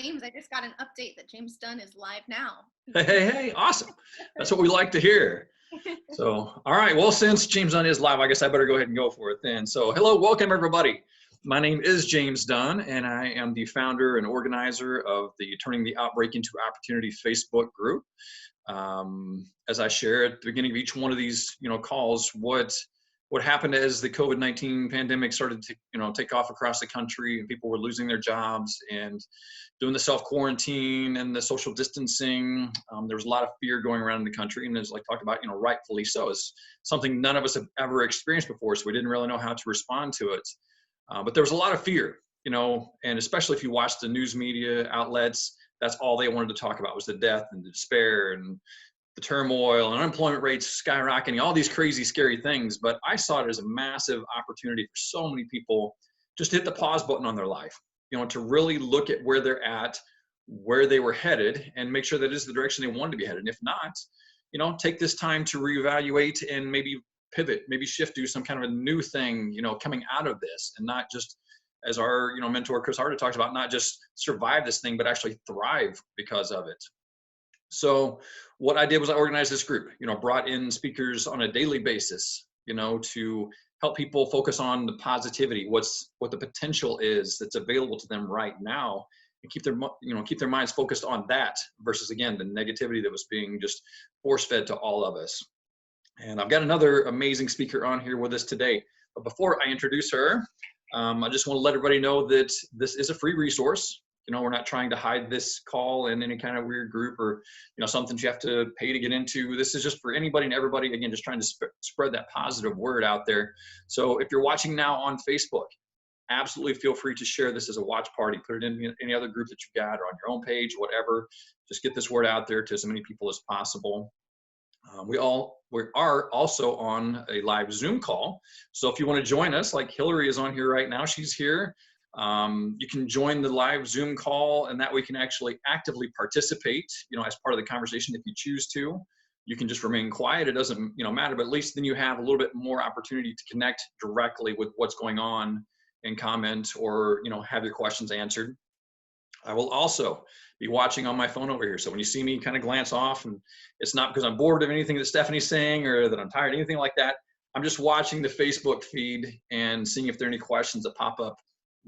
James, I just got an update that James Dunn is live now. Hey, awesome. That's what we like to hear. So, all right, well, since James Dunn is live, I guess I better go ahead and go for it then. So, hello, welcome everybody. My name is James Dunn, and I am the founder and organizer of the Turning the Outbreak Into Opportunity Facebook group. As I share at the beginning of each one of these, calls, what happened as the COVID-19 pandemic started to, take off across the country, and people were losing their jobs and doing the self-quarantine and the social distancing. There was a lot of fear going around in the country, and as I talked about, rightfully so. It's something none of us have ever experienced before, so we didn't really know how to respond to it. But there was a lot of fear, and especially if you watch the news media outlets, that's all they wanted to talk about was the death and the despair and the turmoil and unemployment rates skyrocketing, all these crazy, scary things. But I saw it as a massive opportunity for so many people just to hit the pause button on their life, to really look at where they're at, where they were headed, and make sure that is the direction they wanted to be headed. And if not, take this time to reevaluate and maybe pivot, maybe shift, do some kind of a new thing, coming out of this, and not just, as our, mentor Chris Harder talks about, not just survive this thing, but actually thrive because of it. So what I did was I organized this group, brought in speakers on a daily basis, to help people focus on the positivity, what the potential is that's available to them right now, and keep their minds focused on that versus, again, the negativity that was being just force fed to all of us. And I've got another amazing speaker on here with us today. But before I introduce her, I just want to let everybody know that this is a free resource. We're not trying to hide this call in any kind of weird group or, something you have to pay to get into. This is just for anybody and everybody, again, just trying to spread that positive word out there. So if you're watching now on Facebook, absolutely feel free to share this as a watch party. Put it in any other group that you got or on your own page, whatever. Just get this word out there to as many people as possible. We are also on a live Zoom call. So if you want to join us, like Hillary is on here right now, she's here. You can join the live Zoom call, and that way you can actually actively participate, as part of the conversation if you choose to. You can just remain quiet. It doesn't, matter, but at least then you have a little bit more opportunity to connect directly with what's going on and comment or, have your questions answered. I will also be watching on my phone over here. So when you see me kind of glance off, and it's not because I'm bored of anything that Stephanie's saying or that I'm tired, anything like that. I'm just watching the Facebook feed and seeing if there are any questions that pop up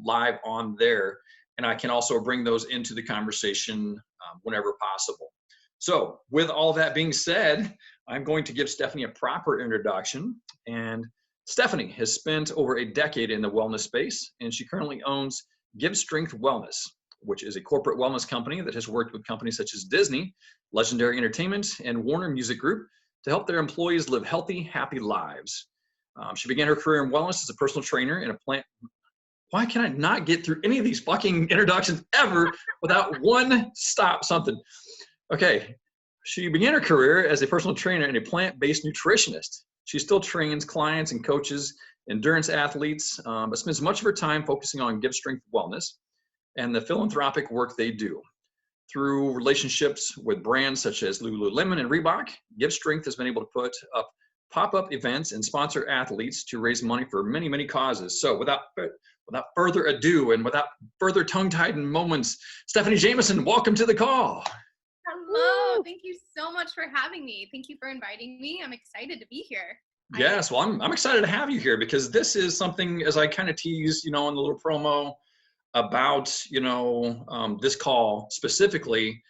live on there. And I can also bring those into the conversation whenever possible. So with all that being said, I'm going to give Stephanie a proper introduction. And Stephanie has spent over a decade in the wellness space, and she currently owns Give Strength Wellness, which is a corporate wellness company that has worked with companies such as Disney, Legendary Entertainment, and Warner Music Group to help their employees live healthy, happy lives. She began her career in wellness as a personal trainer in a plant. Why can I not get through any of these fucking introductions ever without one stop something? Okay. She began her career as a personal trainer and a plant-based nutritionist. She still trains clients and coaches, endurance athletes, but spends much of her time focusing on Give Strength Wellness and the philanthropic work they do. Through relationships with brands such as Lululemon and Reebok, Give Strength has been able to put up pop-up events and sponsor athletes to raise money for many, many causes. So without further ado and without further tongue-tied moments, Stephanie Jameson, welcome to the call. Hello, thank you so much for having me. Thank you for inviting me. I'm excited to be here. Yes, well, I'm excited to have you here because this is something, as I kind of teased, in the little promo about, this call specifically.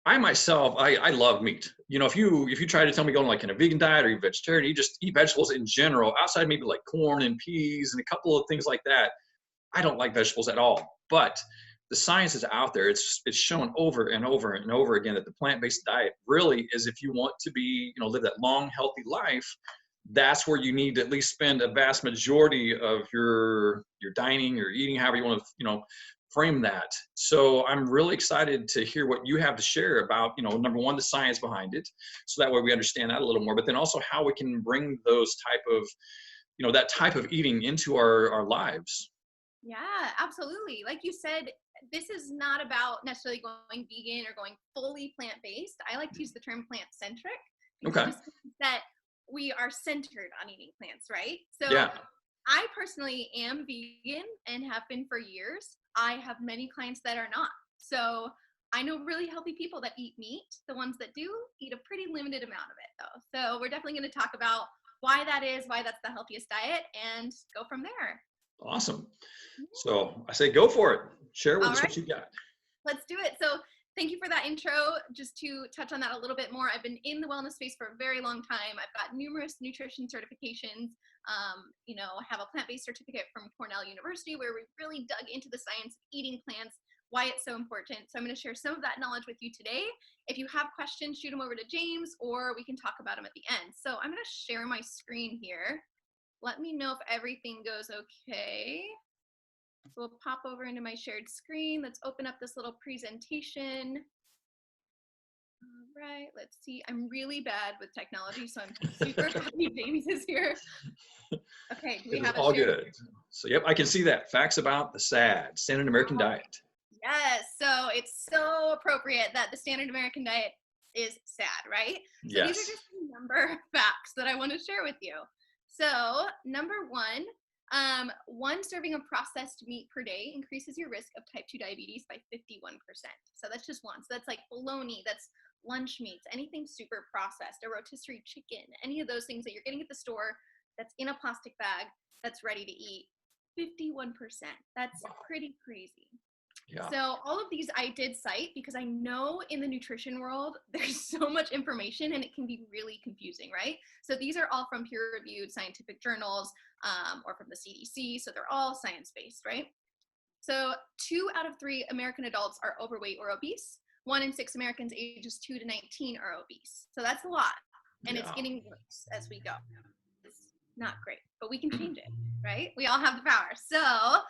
I myself, I love meat. If you try to tell me going like in a vegan diet or you're vegetarian, you just eat vegetables in general, outside maybe like corn and peas and a couple of things like that, I don't like vegetables at all. But the science is out there. It's shown over and over and over again that the plant-based diet really is, if you want to be, live that long, healthy life, that's where you need to at least spend a vast majority of your dining or eating, however you want to, frame that. So I'm really excited to hear what you have to share about, number one, the science behind it. So that way we understand that a little more, but then also how we can bring those type of, that type of eating into our lives. Yeah, absolutely. Like you said, this is not about necessarily going vegan or going fully plant-based. I like to use the term plant-centric. Okay. It just means that we are centered on eating plants, right? So yeah. I personally am vegan and have been for years. I have many clients that are not. So I know really healthy people that eat meat. The ones that do eat a pretty limited amount of it though. So we're definitely going to talk about why that is, why that's the healthiest diet, and go from there. Awesome. So I say go for it. Share with us what you got. Let's do it. So thank you for that intro. Just to touch on that a little bit more, I've been in the wellness space for a very long time. I've got numerous nutrition certifications. I have a plant-based certificate from Cornell University where we really dug into the science of eating plants, why it's so important. So I'm going to share some of that knowledge with you today. If you have questions, shoot them over to James, or we can talk about them at the end. So I'm going to share my screen here. Let me know if everything goes okay. So we'll pop over into my shared screen. Let's open up this little presentation. All right, let's see. I'm really bad with technology, so I'm super happy James is here. Okay, do we have all good. So yep, I can see that. Facts about the SAD, Standard American Diet. Yes, so it's so appropriate that the Standard American Diet is SAD, right? So yes. These are just a number of facts that I want to share with you. So number one, one serving of processed meat per day increases your risk of type 2 diabetes by 51%. So that's just one. So that's like bologna, that's lunch meats, anything super processed, a rotisserie chicken, any of those things that you're getting at the store that's in a plastic bag that's ready to eat. 51%. That's pretty crazy. Yeah. So all of these I did cite because I know in the nutrition world, there's so much information and it can be really confusing, right? So these are all from peer-reviewed scientific journals or from the CDC. So they're all science-based, right? So 2 out of 3 American adults are overweight or obese. 1 in 6 Americans ages 2 to 19 are obese. So that's a lot. And it's getting worse as we go. It's not great, but we can change it, right? We all have the power. So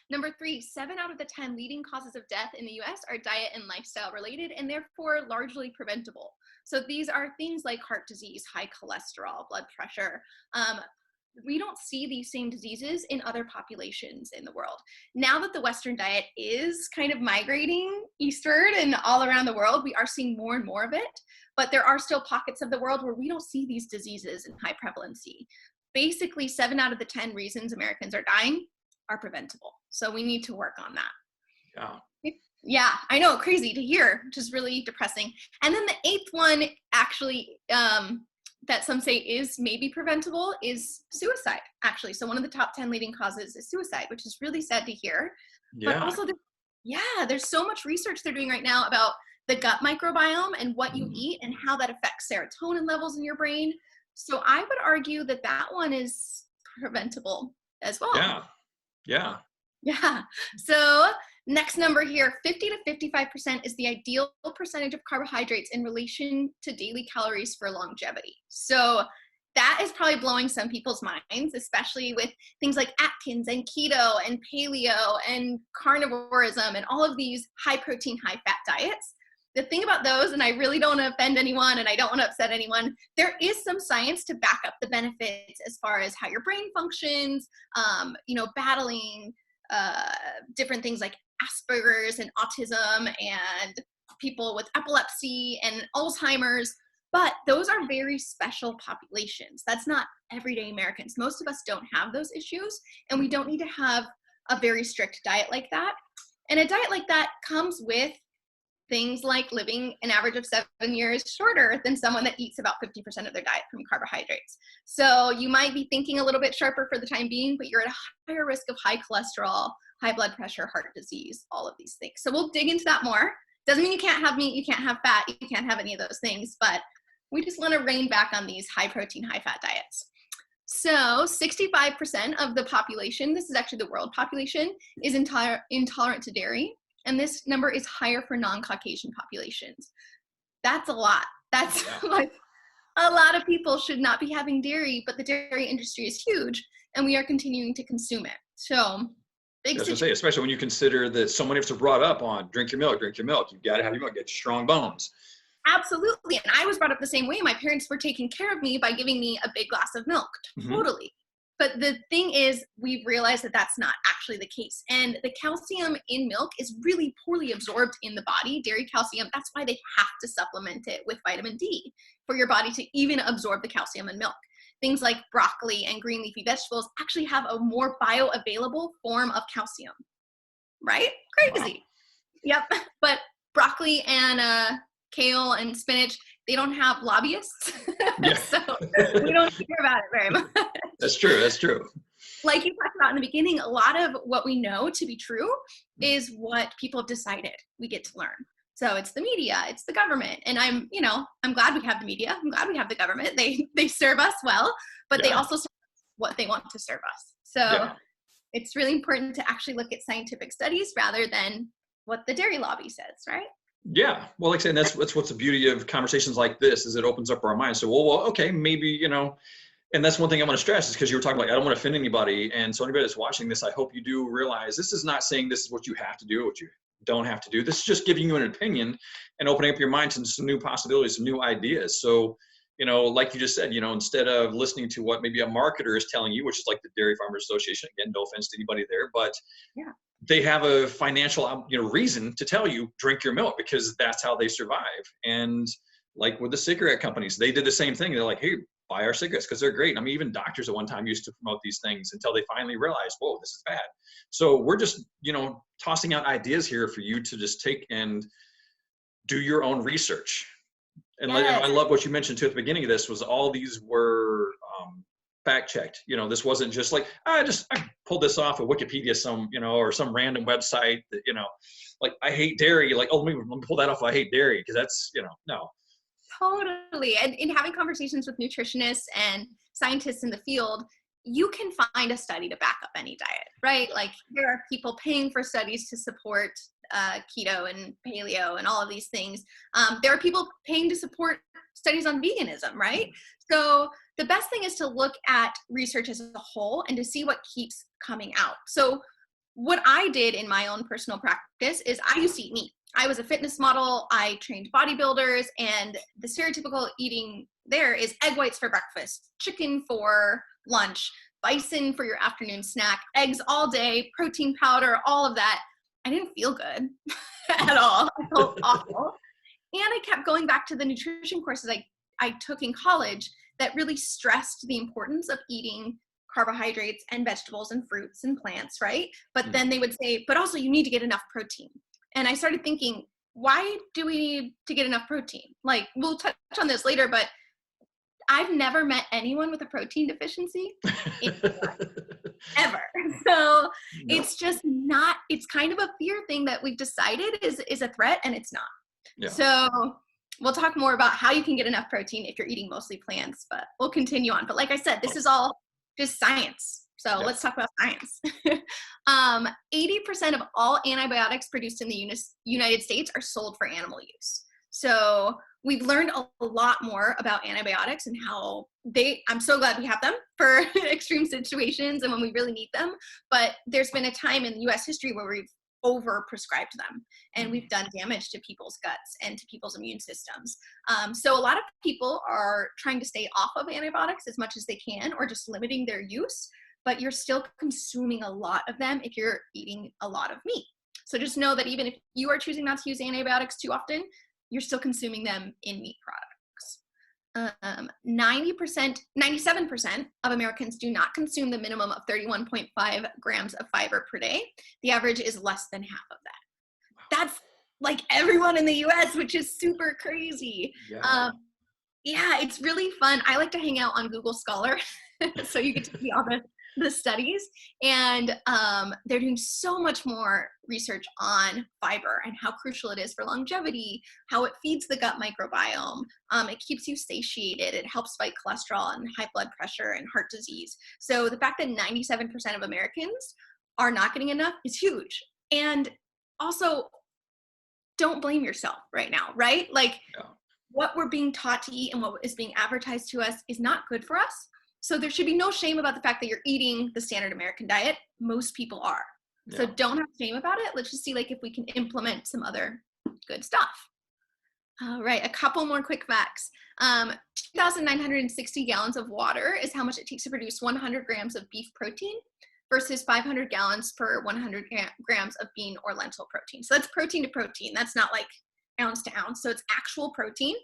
number 3, 7 out of the 10 leading causes of death in the US are diet and lifestyle related and therefore largely preventable. So these are things like heart disease, high cholesterol, blood pressure. We don't see these same diseases in other populations in the world. Now that the Western diet is kind of migrating eastward and all around the world, we are seeing more and more of it, but there are still pockets of the world where we don't see these diseases in high prevalency. Basically, 7 out of the 10 reasons Americans are dying are preventable. So we need to work on that. Yeah. Yeah, I know, crazy to hear, which is really depressing. And then the 8th one actually, that some say is maybe preventable is suicide, actually. So one of the top 10 leading causes is suicide, which is really sad to hear. Yeah. But also, there's so much research they're doing right now about the gut microbiome and what you eat and how that affects serotonin levels in your brain. So I would argue that that one is preventable as well. Yeah. Yeah. Yeah. So next number here, 50 to 55% is the ideal percentage of carbohydrates in relation to daily calories for longevity. So that is probably blowing some people's minds, especially with things like Atkins and keto and paleo and carnivorism and all of these high protein, high fat diets. The thing about those, and I really don't want to offend anyone and I don't want to upset anyone, there is some science to back up the benefits as far as how your brain functions, battling different things like Asperger's and autism and people with epilepsy and Alzheimer's, but those are very special populations. That's not everyday Americans. Most of us don't have those issues, and we don't need to have a very strict diet like that. And a diet like that comes with things like living an average of 7 years shorter than someone that eats about 50% of their diet from carbohydrates. So you might be thinking a little bit sharper for the time being, but you're at a higher risk of high cholesterol, high blood pressure, heart disease, all of these things. So we'll dig into that more. Doesn't mean you can't have meat, you can't have fat, you can't have any of those things, but we just want to rein back on these high protein, high fat diets. So 65% of the population, this is actually the world population, is intolerant to dairy. And this number is higher for non-Caucasian populations. That's a lot. That's like a lot of people should not be having dairy, but the dairy industry is huge and we are continuing to consume it. So big situation. Especially when you consider that so many of us are brought up on drink your milk. You've got to have your milk, get strong bones. Absolutely. And I was brought up the same way. My parents were taking care of me by giving me a big glass of milk. Totally. But the thing is, we've realized that that's not actually the case. And the calcium in milk is really poorly absorbed in the body, dairy calcium. That's why they have to supplement it with vitamin D for your body to even absorb the calcium in milk. Things like broccoli and green leafy vegetables actually have a more bioavailable form of calcium, right? Crazy. Wow. Yep. But broccoli and kale and spinach, they don't have lobbyists. Yeah. So we don't hear about it very much. That's true. That's true. Like you talked about in the beginning, a lot of what we know to be true is what people have decided we get to learn. So it's the media, it's the government. And I'm glad we have the media. I'm glad we have the government. They serve us well, but they also serve us what they want to serve us. So it's really important to actually look at scientific studies rather than what the dairy lobby says, right? Yeah. Well, like I said, that's what's the beauty of conversations like this, is it opens up our minds. So, well, okay, maybe, and that's one thing I want to stress, is because you were talking like, I don't want to offend anybody. And so anybody that's watching this, I hope you do realize this is not saying this is what you have to do, what you don't have to do. This is just giving you an opinion and opening up your mind to some new possibilities, some new ideas. So, like you just said, instead of listening to what maybe a marketer is telling you, which is like the Dairy Farmers Association, again, no offense to anybody there, but they have a financial, reason to tell you drink your milk because that's how they survive. And like with the cigarette companies, they did the same thing. They're like, hey, buy our cigarettes because they're great. I mean, even doctors at one time used to promote these things until they finally realized, whoa, this is bad. So we're just, tossing out ideas here for you to just take and do your own research. And I love what you mentioned too at the beginning of this, was all these were fact checked. This wasn't just like, I pulled this off of Wikipedia, or some random website that, like I hate dairy. Like, oh, let me pull that off. I hate dairy because that's, no. Totally. And in having conversations with nutritionists and scientists in the field, you can find a study to back up any diet, right? Like there are people paying for studies to support keto and paleo and all of these things. There are people paying to support studies on veganism, right? So the best thing is to look at research as a whole and to see what keeps coming out. So what I did in my own personal practice is I used to eat meat. I was a fitness model. I trained bodybuilders, and the stereotypical eating there is egg whites for breakfast, chicken for lunch, bison for your afternoon snack, eggs all day, protein powder, all of that. I didn't feel good at all. I felt awful. And I kept going back to the nutrition courses I took in college that really stressed the importance of eating carbohydrates and vegetables and fruits and plants, right? But then they would say, but also you need to get enough protein. And I started thinking, why do we need to get enough protein? Like, we'll touch on this later, but I've never met anyone with a protein deficiency ever. So it's just not, it's kind of a fear thing that we've decided is a threat, and it's not. Yeah. So we'll talk more about how you can get enough protein if you're eating mostly plants, but we'll continue on. But like I said, this is all just science. So let's talk about science. 80% of all antibiotics produced in the United States are sold for animal use. So we've learned a lot more about antibiotics and how I'm so glad we have them for extreme situations and when we really need them. But there's been a time in US history where we've over-prescribed them and we've done damage to people's guts and to people's immune systems. So a lot of people are trying to stay off of antibiotics as much as they can, or just limiting their use, but you're still consuming a lot of them if you're eating a lot of meat. So just know that even if you are choosing not to use antibiotics too often, you're still consuming them in meat products. 97% of Americans do not consume the minimum of 31.5 grams of fiber per day. The average is less than half of that. That's like everyone in the US, which is super crazy. Yeah, it's really fun. I like to hang out on Google Scholar, so you get to see all the studies, and they're doing so much more research on fiber and how crucial it is for longevity, how it feeds the gut microbiome, it keeps you satiated, it helps fight cholesterol and high blood pressure and heart disease. So the fact that 97% of Americans are not getting enough is huge. And also, don't blame yourself right now, right? Like what we're being taught to eat and what is being advertised to us is not good for us. So there should be no shame about the fact that you're eating the standard American diet. Most people are. So don't have shame about it. Let's just see if we can implement some other good stuff. All right, a couple more quick facts. 2,960 gallons of water is how much it takes to produce 100 grams of beef protein versus 500 gallons per 100 grams of bean or lentil protein. So that's protein to protein. That's not like ounce to ounce. So it's actual protein.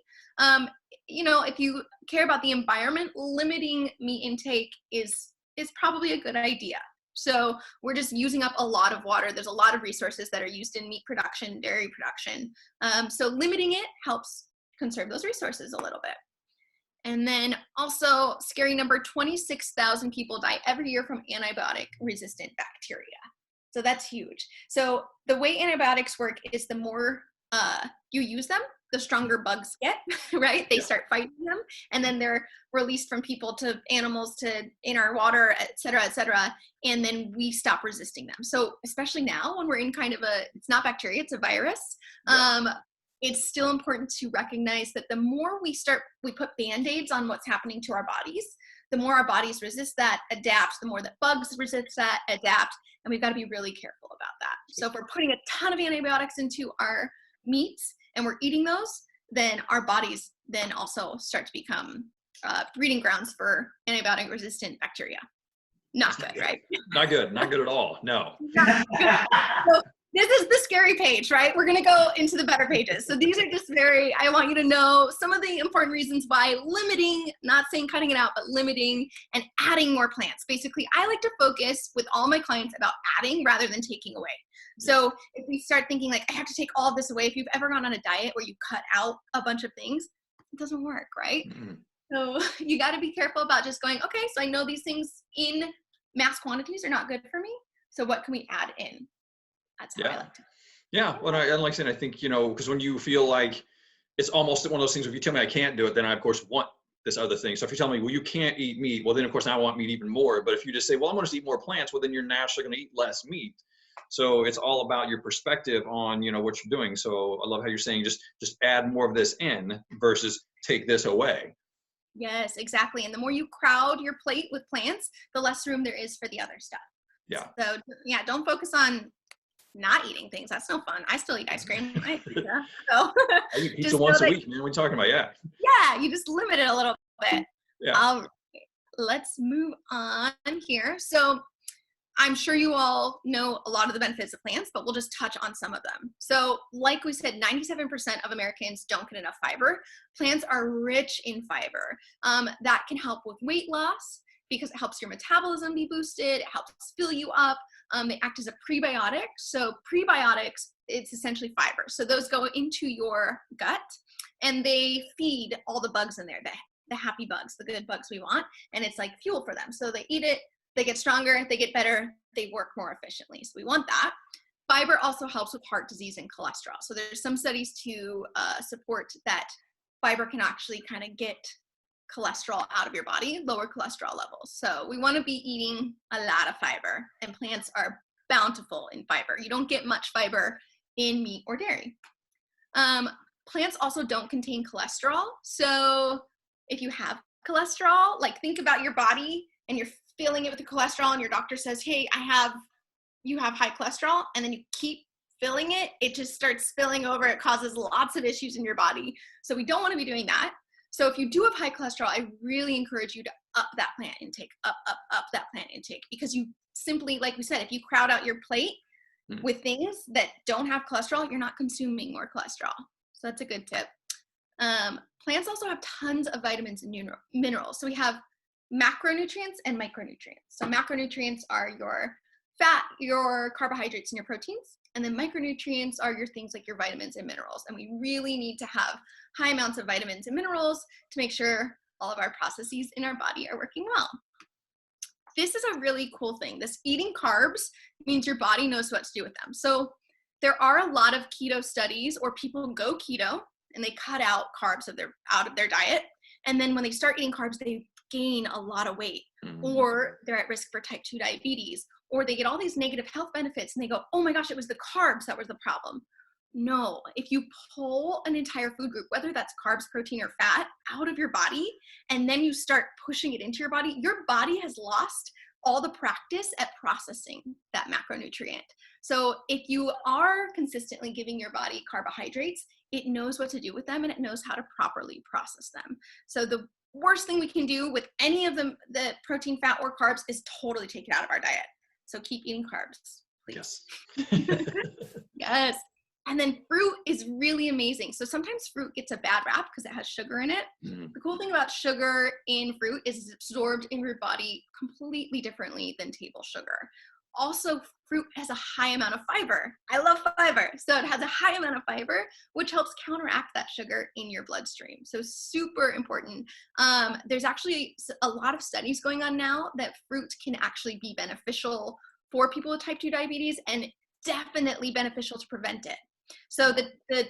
If you care about the environment, limiting meat intake is probably a good idea. So we're just using up a lot of water. There's a lot of resources that are used in meat production, dairy production. So limiting it helps conserve those resources a little bit. And then also, scary number, 26,000 people die every year from antibiotic-resistant bacteria. So that's huge. So the way antibiotics work is the more you use them, the stronger bugs get, right? They start fighting them, and then they're released from people to animals to in our water, et cetera, and then we stop resisting them. So especially now when we're in kind of it's not bacteria, it's a virus, it's still important to recognize that the more we put Band-Aids on what's happening to our bodies, the more our bodies resist that, adapt, the more that bugs resist that, adapt, and we've got to be really careful about that. So if we're putting a ton of antibiotics into our meats and we're eating those, then our bodies then also start to become breeding grounds for antibiotic resistant bacteria. Not good, right? Not good at all. No. So this is the scary page, right? We're going to go into the better pages. So these are just I want you to know some of the important reasons why limiting, not saying cutting it out, but limiting and adding more plants. Basically, I like to focus with all my clients about adding rather than taking away. So if we start thinking like, I have to take all of this away, if you've ever gone on a diet where you cut out a bunch of things, it doesn't work, right? Mm-hmm. So you got to be careful about just going, okay, so I know these things in mass quantities are not good for me. So what can we add in? That's how I like to. Yeah. Well, I like saying, I think, because when you feel like it's almost one of those things, if you tell me I can't do it, then I, of course, want this other thing. So if you tell me, well, you can't eat meat, well, then, of course, I want meat even more. But if you just say, well, I'm going to eat more plants, well, then you're naturally going to eat less meat. So it's all about your perspective on, what you're doing. So I love how you're saying just add more of this in versus take this away. Yes, exactly. And the more you crowd your plate with plants, the less room there is for the other stuff. Yeah. So don't focus on not eating things. That's no fun. I still eat ice cream. I eat pizza. So I eat pizza once a week, man. What are you talking about? Yeah. Yeah, you just limit it a little bit. Yeah. Let's move on here. So I'm sure you all know a lot of the benefits of plants, but we'll just touch on some of them. So like we said, 97% of Americans don't get enough fiber. Plants are rich in fiber. That can help with weight loss because it helps your metabolism be boosted. It helps fill you up. They act as a prebiotic. So prebiotics, it's essentially fiber. So those go into your gut and they feed all the bugs in there, the happy bugs, the good bugs we want. And it's like fuel for them. So they eat it. They get stronger, they get better, they work more efficiently. So we want that. Fiber also helps with heart disease and cholesterol. So there's some studies to support that fiber can actually kind of get cholesterol out of your body, lower cholesterol levels. So we want to be eating a lot of fiber, and plants are bountiful in fiber. You don't get much fiber in meat or dairy. Plants also don't contain cholesterol. So if you have cholesterol, like think about your body and you're filling it with the cholesterol and your doctor says, hey, you have high cholesterol, and then you keep filling it, it just starts spilling over. It causes lots of issues in your body. So we don't want to be doing that. So if you do have high cholesterol, I really encourage you to up that plant intake, up that plant intake, because you simply, like we said, if you crowd out your plate with things that don't have cholesterol, you're not consuming more cholesterol. So that's a good tip. Plants also have tons of vitamins and minerals. So we have macronutrients and micronutrients. So macronutrients are your fat, your carbohydrates, and your proteins. And then micronutrients are your things like your vitamins and minerals. And we really need to have high amounts of vitamins and minerals to make sure all of our processes in our body are working well. This is a really cool thing. This eating carbs means your body knows what to do with them. So there are a lot of keto studies, or people go keto and they cut out carbs out of their diet. And then when they start eating carbs, they gain a lot of weight, or they're at risk for type 2 diabetes, or they get all these negative health benefits and they go, oh my gosh, it was the carbs that was the problem. No, if you pull an entire food group, whether that's carbs, protein, or fat, out of your body, and then you start pushing it into your body has lost all the practice at processing that macronutrient. So if you are consistently giving your body carbohydrates, it knows what to do with them and it knows how to properly process them. So the worst thing we can do with any of the protein, fat, or carbs is totally take it out of our diet. So keep eating carbs, please. Yes. Yes. And then fruit is really amazing. So sometimes fruit gets a bad rap because it has sugar in it. The cool thing about sugar in fruit is it's absorbed in your body completely differently than table sugar. also fruit has a high amount of fiber. I love fiber. So it has a high amount of fiber, which helps counteract that sugar in your bloodstream. So super important. There's actually a lot of studies going on now that fruit can actually be beneficial for people with type 2 diabetes and definitely beneficial to prevent it. So the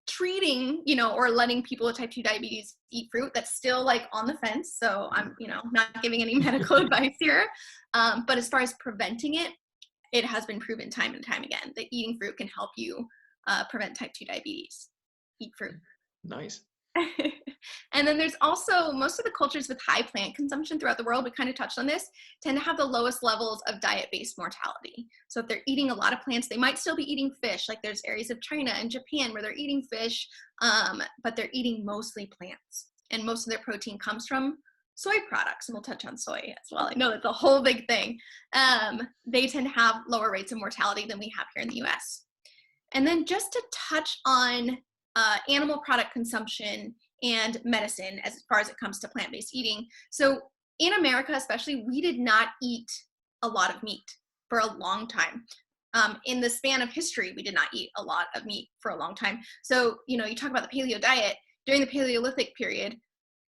treating, or letting people with type 2 diabetes eat fruit, that's still like on the fence. So I'm, not giving any medical advice here. But as far as preventing it, it has been proven time and time again that eating fruit can help you prevent type 2 diabetes. Eat fruit. Nice. And then there's also most of the cultures with high plant consumption throughout the world, we kind of touched on this, tend to have the lowest levels of diet-based mortality. So if they're eating a lot of plants, they might still be eating fish. Like there's areas of China and Japan where they're eating fish, but they're eating mostly plants. And most of their protein comes from soy products, and we'll touch on soy as well. I know that's a whole big thing. They tend to have lower rates of mortality than we have here in the US. And then just to touch on animal product consumption and medicine as far as it comes to plant-based eating. So in America especially, we did not eat a lot of meat for a long time. In the span of history, we did not eat a lot of meat for a long time. So, you talk about the paleo diet. During the Paleolithic period,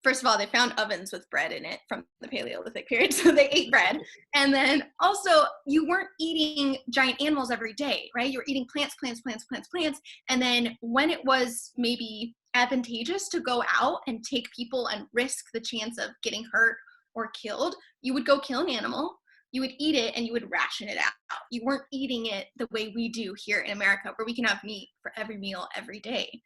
first of all, they found ovens with bread in it from the Paleolithic period, so they ate bread. And then also, you weren't eating giant animals every day, right? You were eating plants. And then when it was maybe advantageous to go out and take people and risk the chance of getting hurt or killed, you would go kill an animal, you would eat it, and you would ration it out. You weren't eating it the way we do here in America, where we can have meat for every meal every day.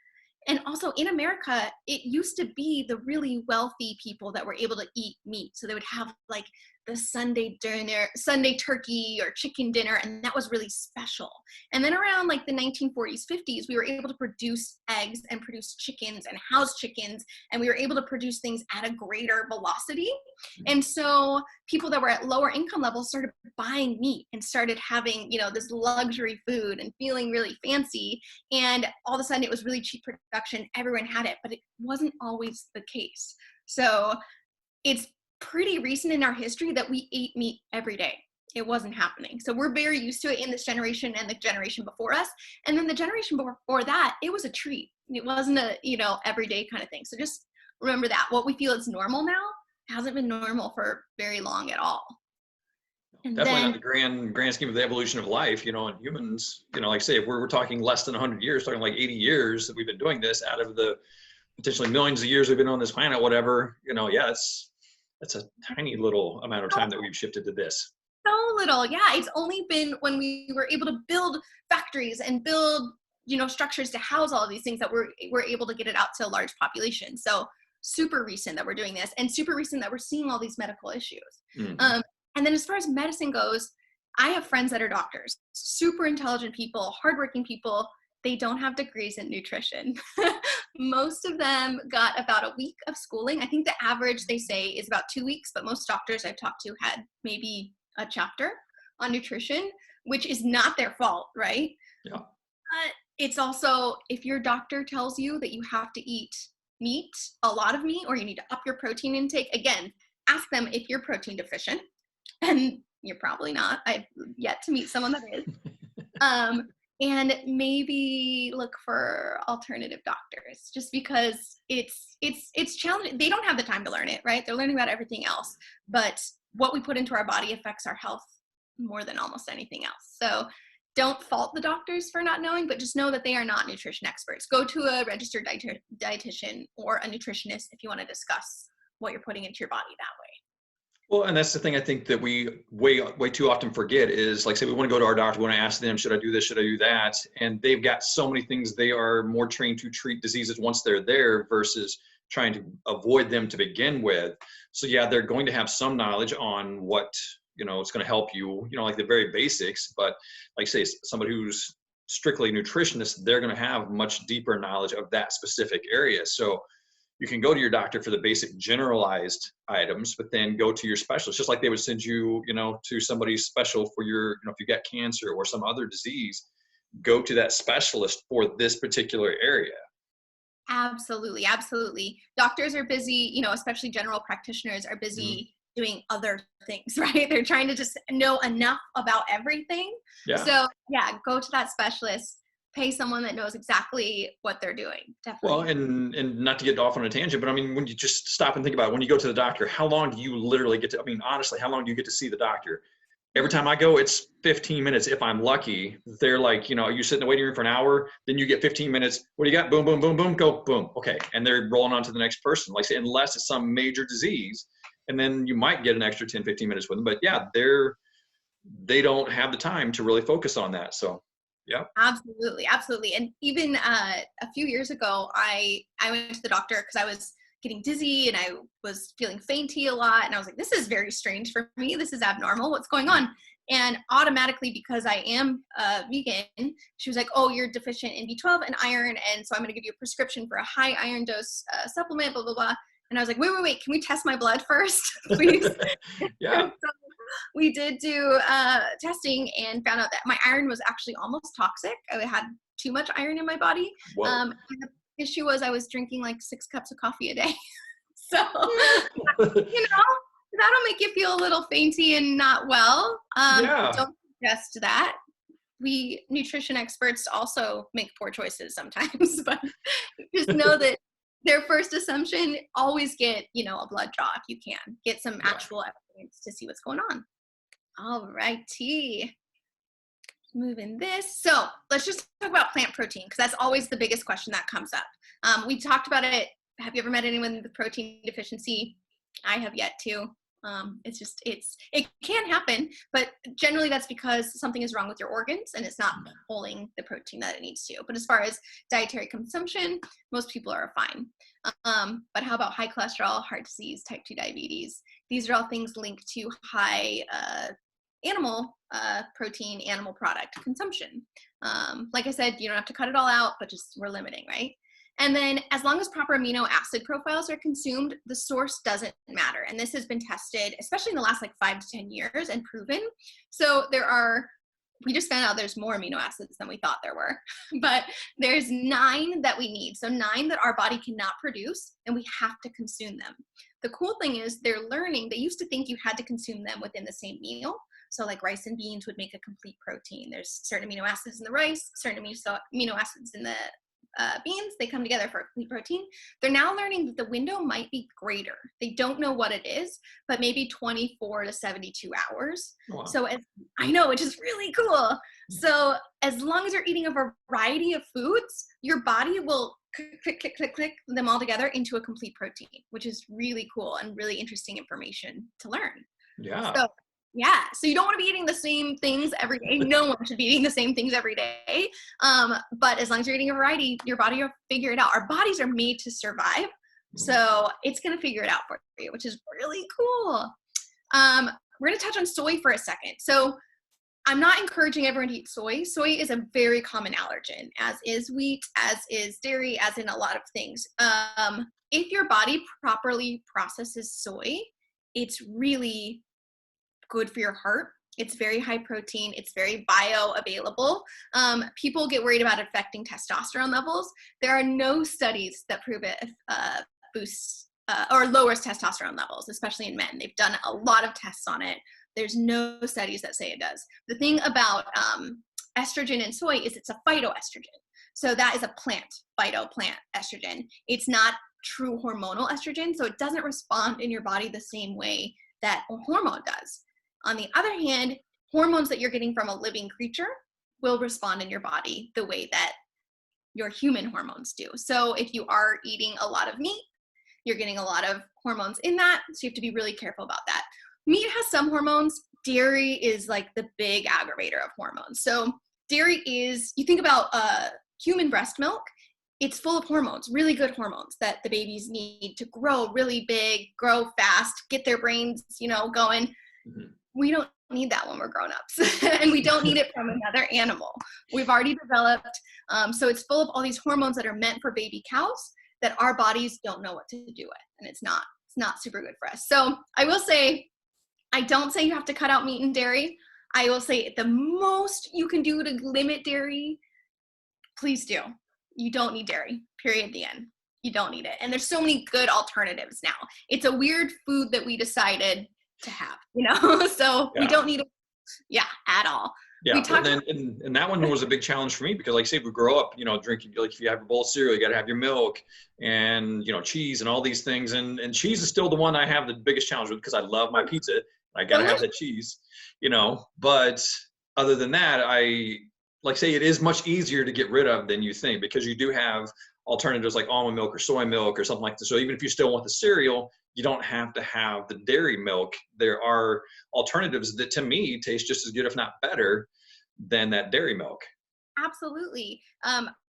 And also in America, it used to be the really wealthy people that were able to eat meat. So they would have like the Sunday dinner, Sunday turkey or chicken dinner, and that was really special. And then around like the 1940s, 50s, we were able to produce eggs and produce chickens and house chickens, and we were able to produce things at a greater velocity. And so people that were at lower income levels started buying meat and started having, this luxury food and feeling really fancy. And all of a sudden it was really cheap production. Everyone had it, but it wasn't always the case. So it's pretty recent in our history that we ate meat every day. It wasn't happening. So we're very used to it in this generation and the generation before us. And then the generation before that, it was a treat. It wasn't a, everyday kind of thing. So just remember that what we feel is normal now hasn't been normal for very long at all. And definitely then, not the grand scheme of the evolution of life, and humans, like I say, if we're talking less than 100 years, talking like 80 years that we've been doing this out of the potentially millions of years we've been on this planet, whatever, that's a tiny little amount of time that we've shifted to this. So little. Yeah. It's only been when we were able to build factories and build, structures to house all of these things that we're able to get it out to a large population. So super recent that we're doing this, and super recent that we're seeing all these medical issues. Mm-hmm. And then as far as medicine goes, I have friends that are doctors, super intelligent people, hardworking people. They don't have degrees in nutrition. Most of them got about a week of schooling. I think the average, they say, is about 2 weeks, but most doctors I've talked to had maybe a chapter on nutrition, which is not their fault, right? Yeah. But it's also, if your doctor tells you that you have to eat meat, a lot of meat, or you need to up your protein intake, again, ask them if you're protein deficient. And you're probably not. I've yet to meet someone that is. And maybe look for alternative doctors, just because it's challenging. They don't have the time to learn it, right? They're learning about everything else, but what we put into our body affects our health more than almost anything else. So don't fault the doctors for not knowing, but just know that they are not nutrition experts. Go to a registered dietitian or a nutritionist if you want to discuss what you're putting into your body that way. Well, and that's the thing I think that we way too often forget is, like, say we want to go to our doctor, we want to ask them, should I do this, should I do that? And they've got so many things. They are more trained to treat diseases once they're there versus trying to avoid them to begin with. So yeah, they're going to have some knowledge on what, it's going to help you, like the very basics, but like say somebody who's strictly nutritionist, they're going to have much deeper knowledge of that specific area. So you can go to your doctor for the basic generalized items, but then go to your specialist, just like they would send you, to somebody special for your, if you got cancer or some other disease, go to that specialist for this particular area. Absolutely. Absolutely. Doctors are busy, especially general practitioners are busy doing other things, right? They're trying to just know enough about everything. Yeah. So yeah, go to that specialist, pay someone that knows exactly what they're doing. Definitely. Well, and not to get off on a tangent, but I mean, when you just stop and think about it, when you go to the doctor, how long do you literally get to, I mean, honestly, how long do you get to see the doctor? Every time I go, it's 15 minutes if I'm lucky. They're like, you know, you sit in the waiting room for an hour, then you get 15 minutes. What do you got? Boom, boom, boom, boom, go, boom. Okay. And they're rolling on to the next person. Like I say, unless it's some major disease, and then you might get an extra 10, 15 minutes with them. But yeah, they don't have the time to really focus on that. So, yeah. Absolutely. Absolutely. And even a few years ago, I went to the doctor because I was getting dizzy and I was feeling fainty a lot. And I was like, this is very strange for me. This is abnormal. What's going on? And automatically, because I am vegan, she was like, oh, you're deficient in B12 and iron. And so I'm going to give you a prescription for a high iron dose supplement, blah, blah, blah. And I was like, wait, can we test my blood first, please? Yeah. So we did do testing and found out that my iron was actually almost toxic. I had too much iron in my body. And the issue was I was drinking like 6 cups of coffee a day. So, you know, that'll make you feel a little fainty and not well. Don't suggest that. We nutrition experts also make poor choices sometimes, but just know that their first assumption, always get, you know, a blood draw if you can. Get some actual evidence to see what's going on. All righty. Moving this. So let's just talk about plant protein, because that's always the biggest question that comes up. We talked about it. Have you ever met anyone with protein deficiency? I have yet to. It can happen, but generally that's because something is wrong with your organs and it's not pulling the protein that it needs to. But as far as dietary consumption, most people are fine. But how about high cholesterol, heart disease, type 2 diabetes? These are all things linked to high animal protein, animal product consumption. Like I said, you don't have to cut it all out, but just we're limiting, right? And then as long as proper amino acid profiles are consumed, the source doesn't matter. And this has been tested, especially in the last like 5 to 10 years, and proven. So we just found out there's more amino acids than we thought there were, but there's 9 that we need. So 9 that our body cannot produce, and we have to consume them. The cool thing is they used to think you had to consume them within the same meal. So like rice and beans would make a complete protein. There's certain amino acids in the rice, certain amino acids in the beans, they come together for a complete protein. They're now learning that the window might be greater. They don't know what it is, but maybe 24 to 72 hours. Wow. So I know, which is really cool. So as long as you're eating a variety of foods, your body will click them all together into a complete protein, which is really cool and really interesting information to learn. Yeah. So you don't want to be eating the same things every day. No one should be eating the same things every day. But as long as you're eating a variety, your body will figure it out. Our bodies are made to survive. So it's going to figure it out for you, which is really cool. We're going to touch on soy for a second. So I'm not encouraging everyone to eat soy. Soy is a very common allergen, as is wheat, as is dairy, as in a lot of things. If your body properly processes soy, it's really good for your heart. It's very high protein. It's very bioavailable. People get worried about affecting testosterone levels. There are no studies that prove it boosts or lowers testosterone levels, especially in men. They've done a lot of tests on it. There's no studies that say it does. The thing about estrogen in soy is it's a phytoestrogen. So that is a phytoplant estrogen. It's not true hormonal estrogen, so it doesn't respond in your body the same way that a hormone does. On the other hand, hormones that you're getting from a living creature will respond in your body the way that your human hormones do. So if you are eating a lot of meat, you're getting a lot of hormones in that. So you have to be really careful about that. Meat has some hormones. Dairy is like the big aggravator of hormones. So dairy is, you think about human breast milk, it's full of hormones, really good hormones that the babies need to grow really big, grow fast, get their brains, going. Mm-hmm. We don't need that when we're grown-ups, and we don't need it from another animal. We've already developed, so it's full of all these hormones that are meant for baby cows that our bodies don't know what to do with, and it's not super good for us. So I will say, I don't say you have to cut out meat and dairy. I will say the most you can do to limit dairy, please do. You don't need dairy, period, the end. You don't need it. And there's so many good alternatives now. It's a weird food that we decided to have, you know? So we Yeah. don't need it, at all. Yeah, We talked and that one was a big challenge for me because, like, say, we grow up, drinking, like, if you have a bowl of cereal, you got to have your milk and, cheese and all these things. And cheese is still the one I have the biggest challenge with because I love my pizza. I got to have that cheese, But other than that, like, say, it is much easier to get rid of than you think because you do have alternatives like almond milk or soy milk or something like that. So even if you still want the cereal, you don't have to have the dairy milk. There are alternatives that, to me, taste just as good, if not better, than that dairy milk. Absolutely.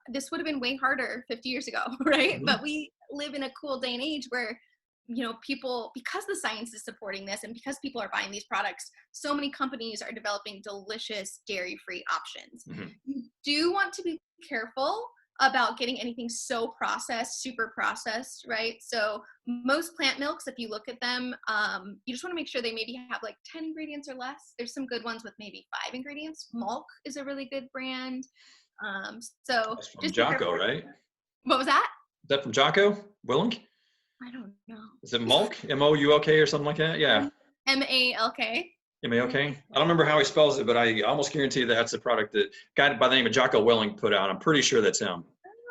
This would have been way harder 50 years ago, right? Mm-hmm. But we live in a cool day and age where, people, because the science is supporting this and because people are buying these products, so many companies are developing delicious dairy-free options. Mm-hmm. You do want to be careful about getting anything so processed, super processed, right? So most plant milks, if you look at them, you just want to make sure they maybe have like 10 ingredients or less. There's some good ones with maybe 5 ingredients. Malk is a really good brand. So That's from just Jocko, right? What was that? Is that from Jocko Willink? I don't know. Is it Malk? M-O-U-L-K or something like that? Yeah. M-A-L-K. M-A-L-K? I don't remember how he spells it, but I almost guarantee that's the product that a guy by the name of Jocko Willink put out. I'm pretty sure that's him.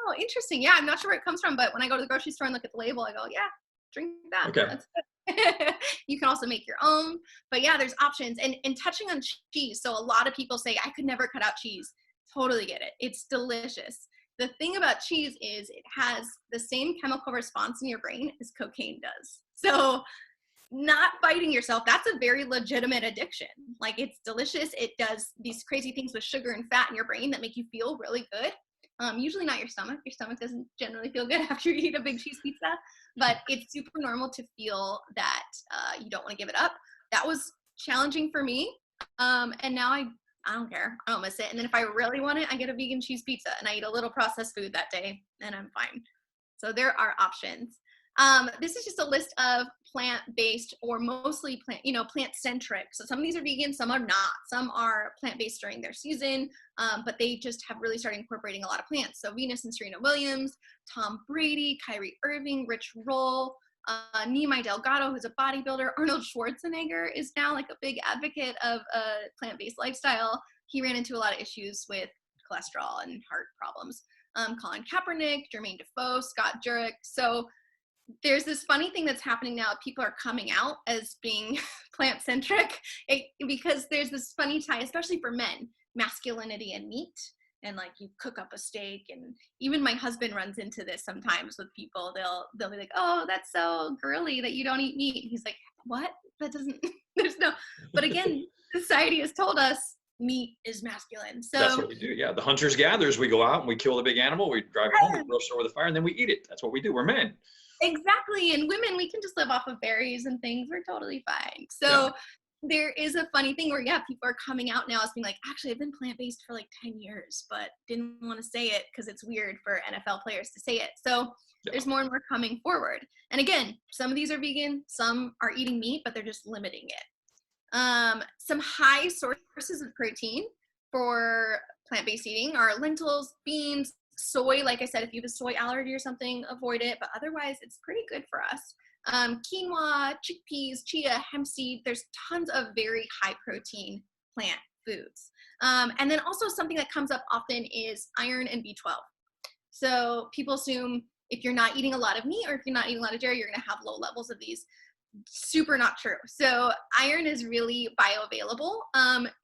Oh, interesting. Yeah, I'm not sure where it comes from, but when I go to the grocery store and look at the label, I go, yeah, drink that. Okay. That's good. You can also make your own. But yeah, there's options. And touching on cheese, so a lot of people say, I could never cut out cheese. Totally get it. It's delicious. The thing about cheese is it has the same chemical response in your brain as cocaine does. So not fighting yourself, that's a very legitimate addiction. Like, it's delicious. It does these crazy things with sugar and fat in your brain that make you feel really good. Usually not your stomach. Your stomach doesn't generally feel good after you eat a big cheese pizza, but it's super normal to feel that you don't want to give it up. That was challenging for me. And now I don't care. I don't miss it. And then if I really want it, I get a vegan cheese pizza and I eat a little processed food that day and I'm fine. So there are options. This is just a list of plant-based or mostly plant-centric. So some of these are vegan, some are not. Some are plant-based during their season, but they just have really started incorporating a lot of plants. So Venus and Serena Williams, Tom Brady, Kyrie Irving, Rich Roll, Nimai Delgado, who's a bodybuilder. Arnold Schwarzenegger is now like a big advocate of a plant-based lifestyle. He ran into a lot of issues with cholesterol and heart problems. Colin Kaepernick, Jermaine Defoe, Scott Jurek. So there's this funny thing that's happening now. People are coming out as being plant-centric because there's this funny tie, especially for men, masculinity and meat. And like, you cook up a steak, and even my husband runs into this sometimes with people. They'll be like, oh, that's so girly that you don't eat meat. He's like, what? That doesn't, there's no, but again, society has told us meat is masculine. So that's what we do. Yeah. The hunters gatherers, we go out and we kill the big animal, we drive it home, we roast it over the fire, and then we eat it. That's what we do. We're men. Exactly. And women, we can just live off of berries and things. We're totally fine. So there is a funny thing where, people are coming out now as being like, actually, I've been plant-based for like 10 years, but didn't want to say it because it's weird for NFL players to say it. So there's more and more coming forward. And again, some of these are vegan, some are eating meat, but they're just limiting it. Some high sources of protein for plant-based eating are lentils, beans, soy. Like I said, if you have a soy allergy or something, avoid it, but otherwise it's pretty good for us. Quinoa, chickpeas, chia, hemp seed. There's tons of very high protein plant foods. And then also something that comes up often is iron and B12. So people assume if you're not eating a lot of meat or if you're not eating a lot of dairy, you're going to have low levels of these. Super not true. So iron is really bioavailable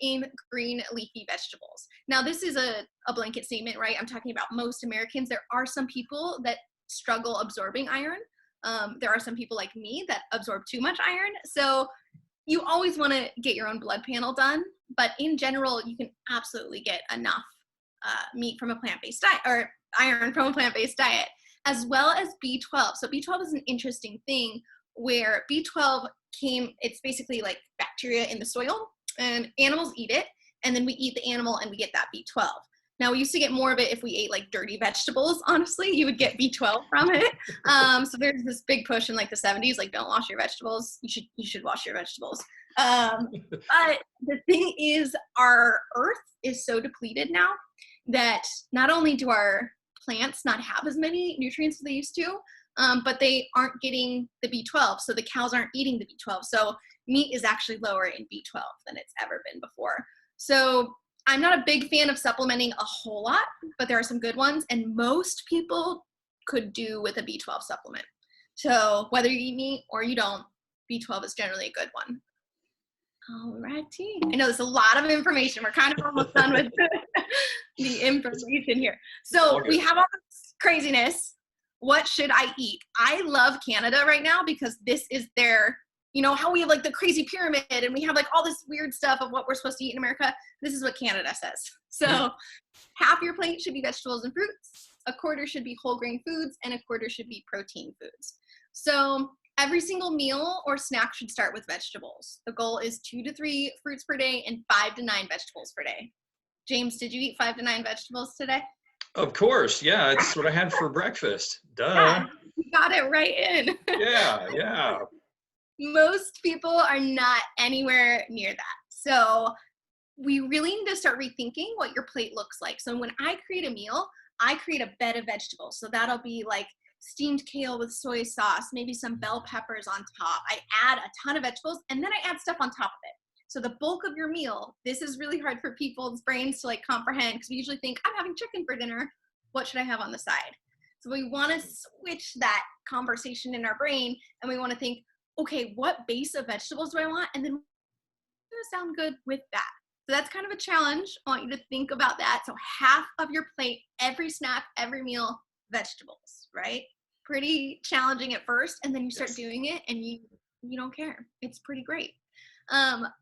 in green leafy vegetables. Now, this is a blanket statement, right? I'm talking about most Americans. There are some people that struggle absorbing iron. There are some people like me that absorb too much iron. So you always want to get your own blood panel done. But in general, you can absolutely get enough meat from a plant-based diet, or iron from a plant-based diet, as well as B12. So B12 is an interesting thing where B12 it's basically like bacteria in the soil, and animals eat it, and then we eat the animal and we get that B12. Now, we used to get more of it if we ate like dirty vegetables. Honestly, you would get B12 from it. So there's this big push in like the 70s, like, don't wash your vegetables. You should wash your vegetables. But the thing is, our earth is so depleted now that not only do our plants not have as many nutrients as they used to, but they aren't getting the B12. So the cows aren't eating the B12. So meat is actually lower in B12 than it's ever been before. So I'm not a big fan of supplementing a whole lot, but there are some good ones, and most people could do with a B12 supplement. So whether you eat meat or you don't, B12 is generally a good one. Alrighty. I know there's a lot of information. We're kind of almost done with the information here. So we have all this craziness. What should I eat? I love Canada right now because this is their, you know, how we have like the crazy pyramid and we have like all this weird stuff of what we're supposed to eat in America. This is what Canada says. So half your plate should be vegetables and fruits, a quarter should be whole grain foods, and a quarter should be protein foods. So every single meal or snack should start with vegetables. The goal is 2 to 3 fruits per day and 5 to 9 vegetables per day. James, did you eat 5 to 9 vegetables today? Of course, yeah, it's what I had for breakfast. Duh. Yeah, you got it right in. Yeah. Most people are not anywhere near that. So we really need to start rethinking what your plate looks like. So when I create a meal, I create a bed of vegetables. So that'll be like steamed kale with soy sauce, maybe some bell peppers on top. I add a ton of vegetables and then I add stuff on top of it. So the bulk of your meal, this is really hard for people's brains to like comprehend because we usually think, I'm having chicken for dinner. What should I have on the side? So we want to switch that conversation in our brain and we want to think, okay, what base of vegetables do I want? And then what's going to sound good with that? So that's kind of a challenge. I want you to think about that. So half of your plate, every snack, every meal, vegetables, right? Pretty challenging at first, and then you start doing it and you don't care. It's pretty great.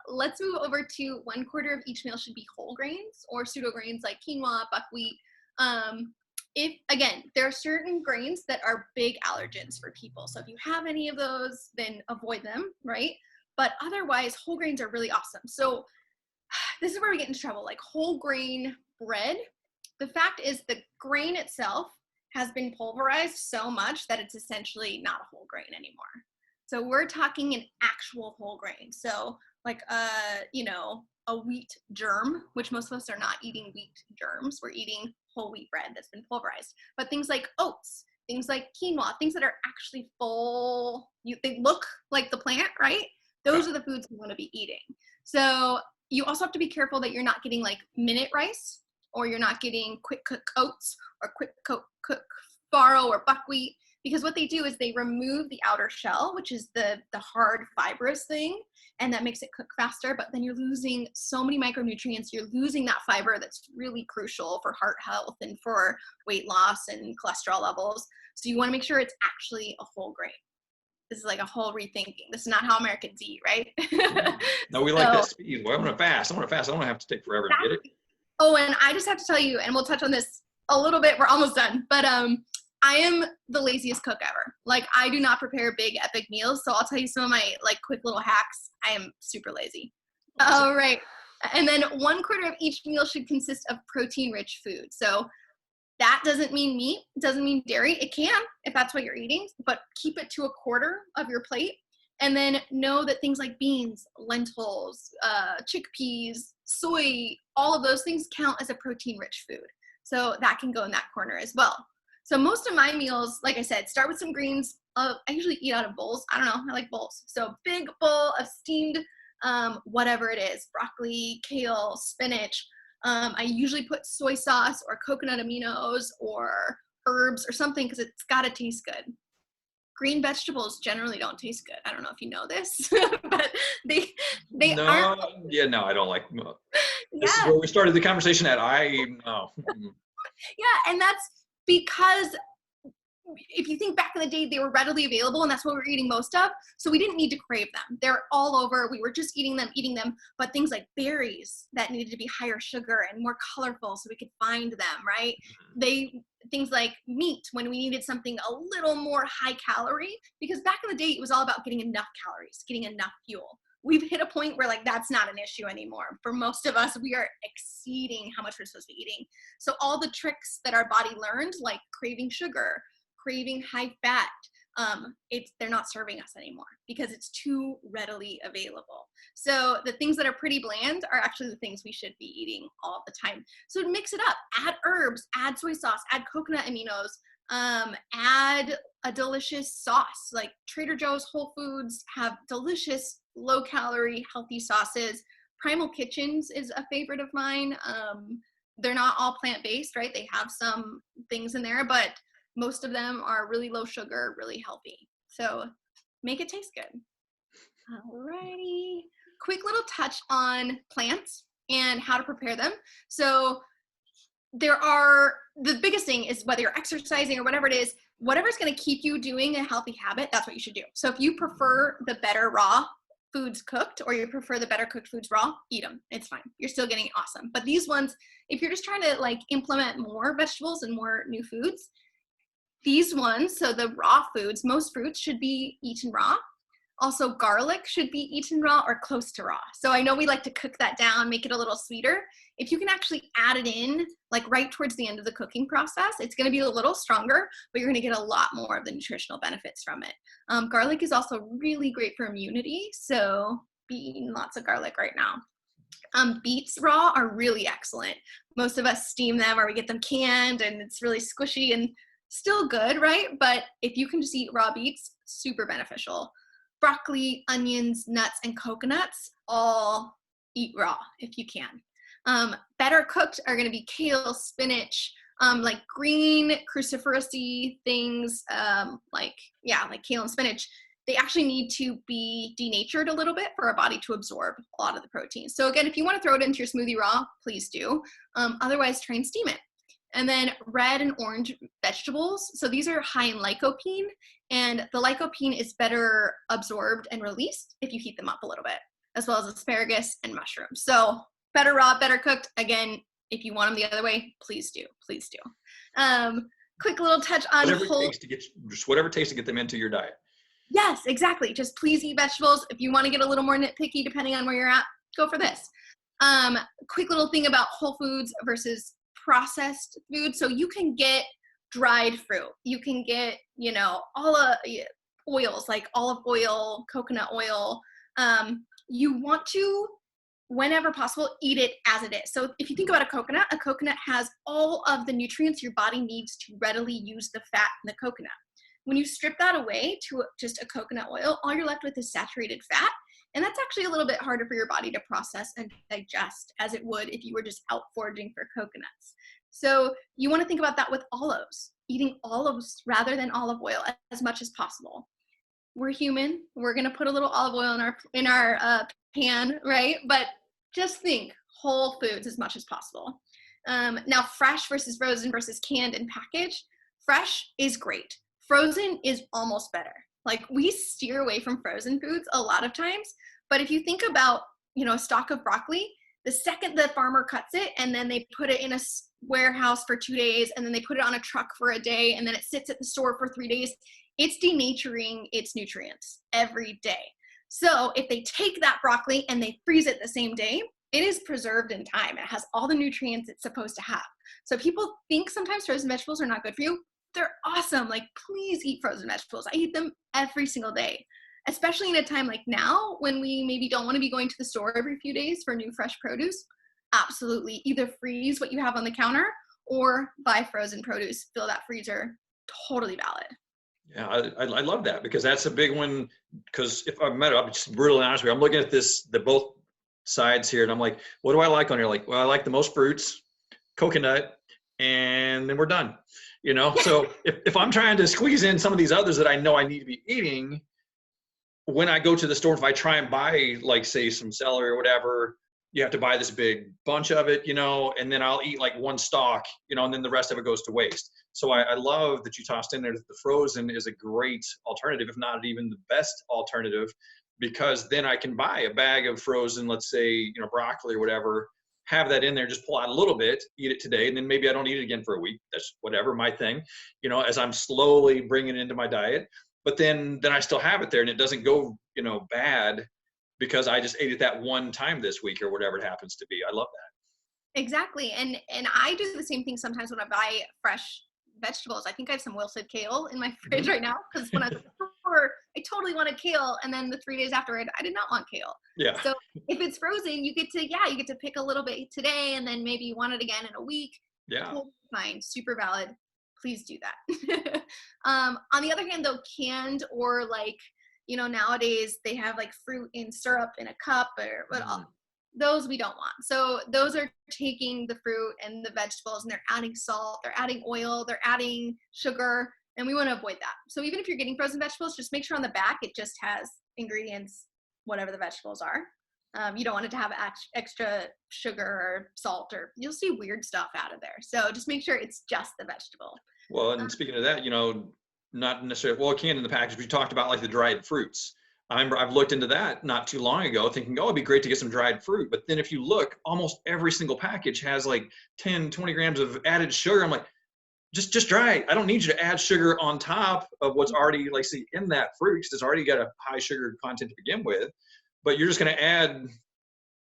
Let's move over to 1/4 of each meal should be whole grains or pseudo grains like quinoa, buckwheat. If again, there are certain grains that are big allergens for people. So if you have any of those, then avoid them, right? But otherwise, whole grains are really awesome. So this is where we get into trouble, like whole grain bread. The fact is the grain itself has been pulverized so much that it's essentially not a whole grain anymore. So we're talking an actual whole grain. So like a wheat germ, which most of us are not eating wheat germs. We're eating whole wheat bread that's been pulverized. But things like oats, things like quinoa, things that are actually full, they look like the plant, right? Those are the foods we want to be eating. So you also have to be careful that you're not getting like minute rice, or you're not getting quick cook oats or quick cook farro or buckwheat, because what they do is they remove the outer shell, which is the hard fibrous thing, and that makes it cook faster, but then you're losing so many micronutrients. You're losing that fiber that's really crucial for heart health and for weight loss and cholesterol levels. So you want to make sure it's actually a whole grain. This is like a whole rethinking. This is not how Americans eat, right? No, we like that speed. Well, I want to fast. I don't want to have to take forever to get it. Oh, and I just have to tell you, and we'll touch on this a little bit. We're almost done. But I am the laziest cook ever. Like, I do not prepare big, epic meals. So I'll tell you some of my like quick little hacks. I am super lazy. Awesome. All right. And then 1/4 of each meal should consist of protein-rich food. So that doesn't mean meat, doesn't mean dairy. It can if that's what you're eating, but keep it to 1/4 of your plate. And then know that things like beans, lentils, chickpeas, soy, all of those things count as a protein-rich food. So that can go in that corner as well. So most of my meals, like I said, start with some greens. I usually eat out of bowls. I don't know, I like bowls. So big bowl of steamed, whatever it is, broccoli, kale, spinach. I usually put soy sauce or coconut aminos or herbs or something because it's got to taste good. Green vegetables generally don't taste good. I don't know if you know this, but they aren't. Yeah, no, I don't like. This is where we started the conversation at. Yeah, and that's because if you think back in the day, they were readily available, and that's what we were eating most of. So we didn't need to crave them. They're all over. We were just eating them. But things like berries that needed to be higher sugar and more colorful so we could find them, right? Things like meat when we needed something a little more high calorie, because back in the day, it was all about getting enough calories, getting enough fuel. We've hit a point where like that's not an issue anymore. For most of us, we are exceeding how much we're supposed to be eating. So all the tricks that our body learned, like craving sugar, craving high fat, they're not serving us anymore because it's too readily available. So the things that are pretty bland are actually the things we should be eating all the time. So mix it up, add herbs, add soy sauce, add coconut aminos, add a delicious sauce. Like Trader Joe's, Whole Foods have delicious, low-calorie, healthy sauces. Primal Kitchens is a favorite of mine. They're not all plant-based, right? They have some things in there, but most of them are really low sugar, really healthy. So make it taste good. Alrighty. Quick little touch on plants and how to prepare them. So the biggest thing is whether you're exercising or whatever it is, whatever's going to keep you doing a healthy habit, that's what you should do. So if you prefer the better raw foods cooked, or you prefer the better cooked foods raw, eat them. It's fine. You're still getting awesome. But these ones, if you're just trying to like implement more vegetables and more new foods, these ones, so the raw foods, most fruits should be eaten raw. Also, garlic should be eaten raw or close to raw. So I know we like to cook that down, make it a little sweeter. If you can actually add it in, like right towards the end of the cooking process, it's going to be a little stronger, but you're going to get a lot more of the nutritional benefits from it. Garlic is also really great for immunity, so be eating lots of garlic right now. Beets raw are really excellent. Most of us steam them or we get them canned, and it's really squishy and still good, right? But if you can just eat raw beets, super beneficial. Broccoli, onions, nuts, and coconuts, all eat raw if you can. Better cooked are going to be kale, spinach, like green cruciferous-y things, like kale and spinach. They actually need to be denatured a little bit for our body to absorb a lot of the protein. So again, if you want to throw it into your smoothie raw, please do. Otherwise, try and steam it. And then red and orange vegetables. So these are high in lycopene, and the lycopene is better absorbed and released if you heat them up a little bit, as well as asparagus and mushrooms. So better raw, better cooked. Again, if you want them the other way, please do. Please do. Quick little touch on whatever it takes to get them into your diet. Yes, exactly. Just please eat vegetables. If you want to get a little more nitpicky, depending on where you're at, go for this. Quick little thing about whole foods versus processed food. So you can get dried fruit. You can get, all oils like olive oil, coconut oil. You want to, whenever possible, eat it as it is. So if you think about a coconut has all of the nutrients your body needs to readily use the fat in the coconut. When you strip that away to just a coconut oil, all you're left with is saturated fat. And that's actually a little bit harder for your body to process and digest as it would if you were just out foraging for coconuts. So you want to think about that with olives, eating olives rather than olive oil as much as possible. We're human. We're going to put a little olive oil in our pan, right? But just think whole foods as much as possible. Now, fresh versus frozen versus canned and packaged. Fresh is great. Frozen is almost better. Like, we steer away from frozen foods a lot of times, but if you think about, a stalk of broccoli, the second the farmer cuts it and then they put it in a warehouse for 2 days and then they put it on a truck for a day and then it sits at the store for 3 days, it's denaturing its nutrients every day. So if they take that broccoli and they freeze it the same day, it is preserved in time. It has all the nutrients it's supposed to have. So people think sometimes frozen vegetables are not good for you. They're awesome. Like, please eat frozen vegetables. I eat them every single day, especially in a time like now when we maybe don't want to be going to the store every few days for new fresh produce. Absolutely. Either freeze what you have on the counter or buy frozen produce. Fill that freezer. Totally valid. Yeah, I love that, because that's a big one. Because if I'm just brutally honest with you, I'm looking at the both sides here, and I'm like, what do I like on here? Like, well, I like the most fruits, coconut, and then we're done. So if I'm trying to squeeze in some of these others that I know I need to be eating, when I go to the store, if I try and buy, like, say, some celery or whatever, you have to buy this big bunch of it, and then I'll eat like one stalk, and then the rest of it goes to waste. So I love that you tossed in there that the frozen is a great alternative, if not even the best alternative, because then I can buy a bag of frozen, let's say, broccoli or whatever, have that in there, just pull out a little bit, eat it today, and then maybe I don't eat it again for a week. That's whatever, my thing, as I'm slowly bringing it into my diet. But then I still have it there, and it doesn't go, bad because I just ate it that one time this week or whatever it happens to be. I love that. Exactly. And I do the same thing sometimes when I buy fresh vegetables. I think I have some wilted kale in my fridge right now, because when I was before, I totally wanted kale, and then the 3 days after I did not want kale. Yeah. So if it's frozen, you get to pick a little bit today, and then maybe you want it again in a week. Yeah. Totally fine. Super valid. please do that. On the other hand, though, canned or like, nowadays they have like fruit in syrup in a cup or those we don't want. So those are taking the fruit and the vegetables and they're adding salt, they're adding oil, they're adding sugar, and we want to avoid that. So even if you're getting frozen vegetables, just make sure on the back it just has ingredients, whatever the vegetables are. You don't want it to have extra sugar or salt, or you'll see weird stuff out of there. So just make sure it's just the vegetable. Well, and speaking of that, not necessarily, well, canned in the package, but you talked about like the dried fruits. I remember I've looked into that not too long ago thinking, oh, it'd be great to get some dried fruit. But then if you look, almost every single package has like 10, 20 grams of added sugar. I'm like, just dry it. I don't need you to add sugar on top of what's already like say in that fruit, because it's already got a high sugar content to begin with. But you're just going to add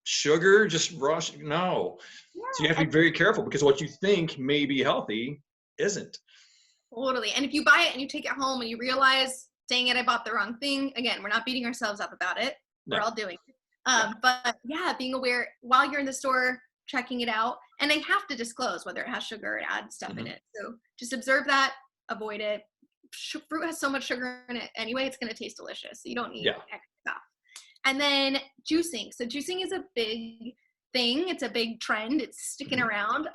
sugar, just raw. No. Yeah. So you have to be very careful, because what you think may be healthy isn't. Totally. And if you buy it and you take it home and you realize, dang it, I bought the wrong thing. Again, we're not beating ourselves up about it. No. We're all doing it. But yeah, being aware while you're in the store, checking it out. And they have to disclose whether it has sugar or add stuff in it. So just observe that, avoid it. Fruit has so much sugar in it anyway, it's going to taste delicious. So you don't need extra stuff. And then juicing. So juicing is a big thing. It's a big trend. It's sticking around.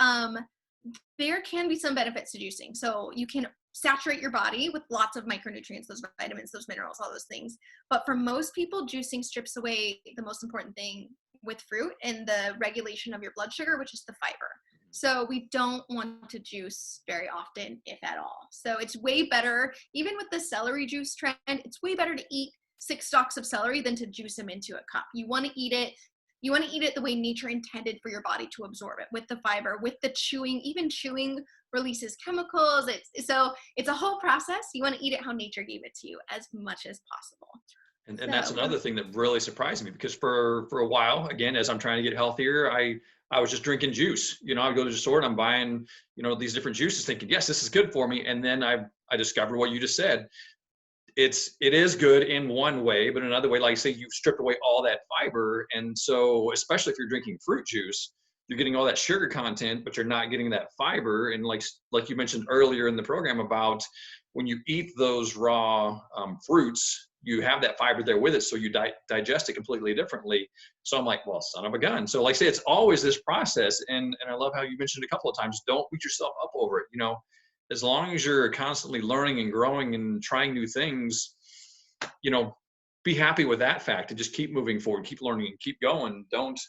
There can be some benefits to juicing. So you can saturate your body with lots of micronutrients, those vitamins, those minerals, all those things. But for most people, juicing strips away the most important thing with fruit and the regulation of your blood sugar, which is the fiber. So we don't want to juice very often, if at all. So it's way better, even with the celery juice trend, it's way better to eat 6 stalks of celery than to juice them into a cup. You want to eat it. You want to eat it the way nature intended for your body to absorb it, with the fiber, with the chewing. Even chewing releases chemicals. It's a whole process. You want to eat it how nature gave it to you as much as possible. And that's another thing that really surprised me, because for a while, again, as I'm trying to get healthier, I was just drinking juice. I would go to the store and I'm buying, these different juices thinking, yes, this is good for me. And then I discovered what you just said. It is good in one way, but another way, like I say, you've stripped away all that fiber. And so, especially if you're drinking fruit juice, you're getting all that sugar content, but you're not getting that fiber. And like you mentioned earlier in the program about when you eat those raw fruits, you have that fiber there with it. So you digest it completely differently. So I'm like, well, son of a gun. So like I say, it's always this process. And I love how you mentioned a couple of times, don't beat yourself up over it. As long as you're constantly learning and growing and trying new things, be happy with that fact and just keep moving forward, keep learning and keep going. Don't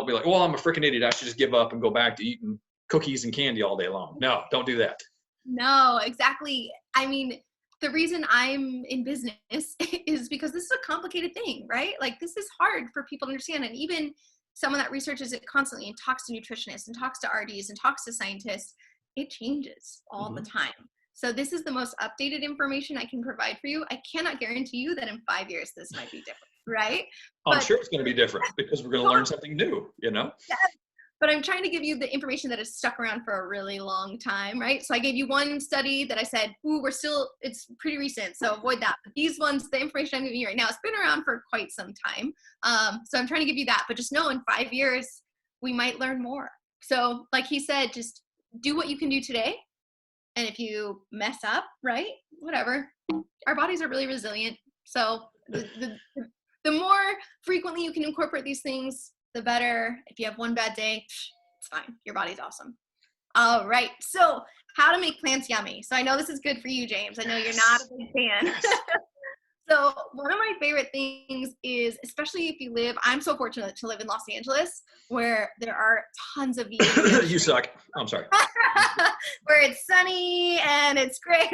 be like, well, I'm a freaking idiot, I should just give up and go back to eating cookies and candy all day long. No, don't do that. No, exactly. I mean, the reason I'm in business is because this is a complicated thing, right? Like, this is hard for people to understand. And even someone that researches it constantly and talks to nutritionists and talks to RDs and talks to scientists, it changes all the time. So this is the most updated information I can provide for you. I cannot guarantee you that in 5 years this might be different, right? I'm sure it's going to be different, because we're going to learn something new, Yes. But I'm trying to give you the information that has stuck around for a really long time, right? So I gave you one study that I said, it's pretty recent, so avoid that. But these ones, the information I'm giving you right now, it's been around for quite some time. So I'm trying to give you that, but just know in 5 years, we might learn more. So like he said, just do what you can do today. And if you mess up, right, whatever, our bodies are really resilient. So the more frequently you can incorporate these things, the better. If you have one bad day, it's fine. Your body's awesome. All right. So how to make plants yummy. So I know this is good for you, James. I know you're not a big fan. So one of my favorite things is, especially if you I'm so fortunate to live in Los Angeles, where there are tons of vegan. You suck. I'm sorry. Where it's sunny and it's great.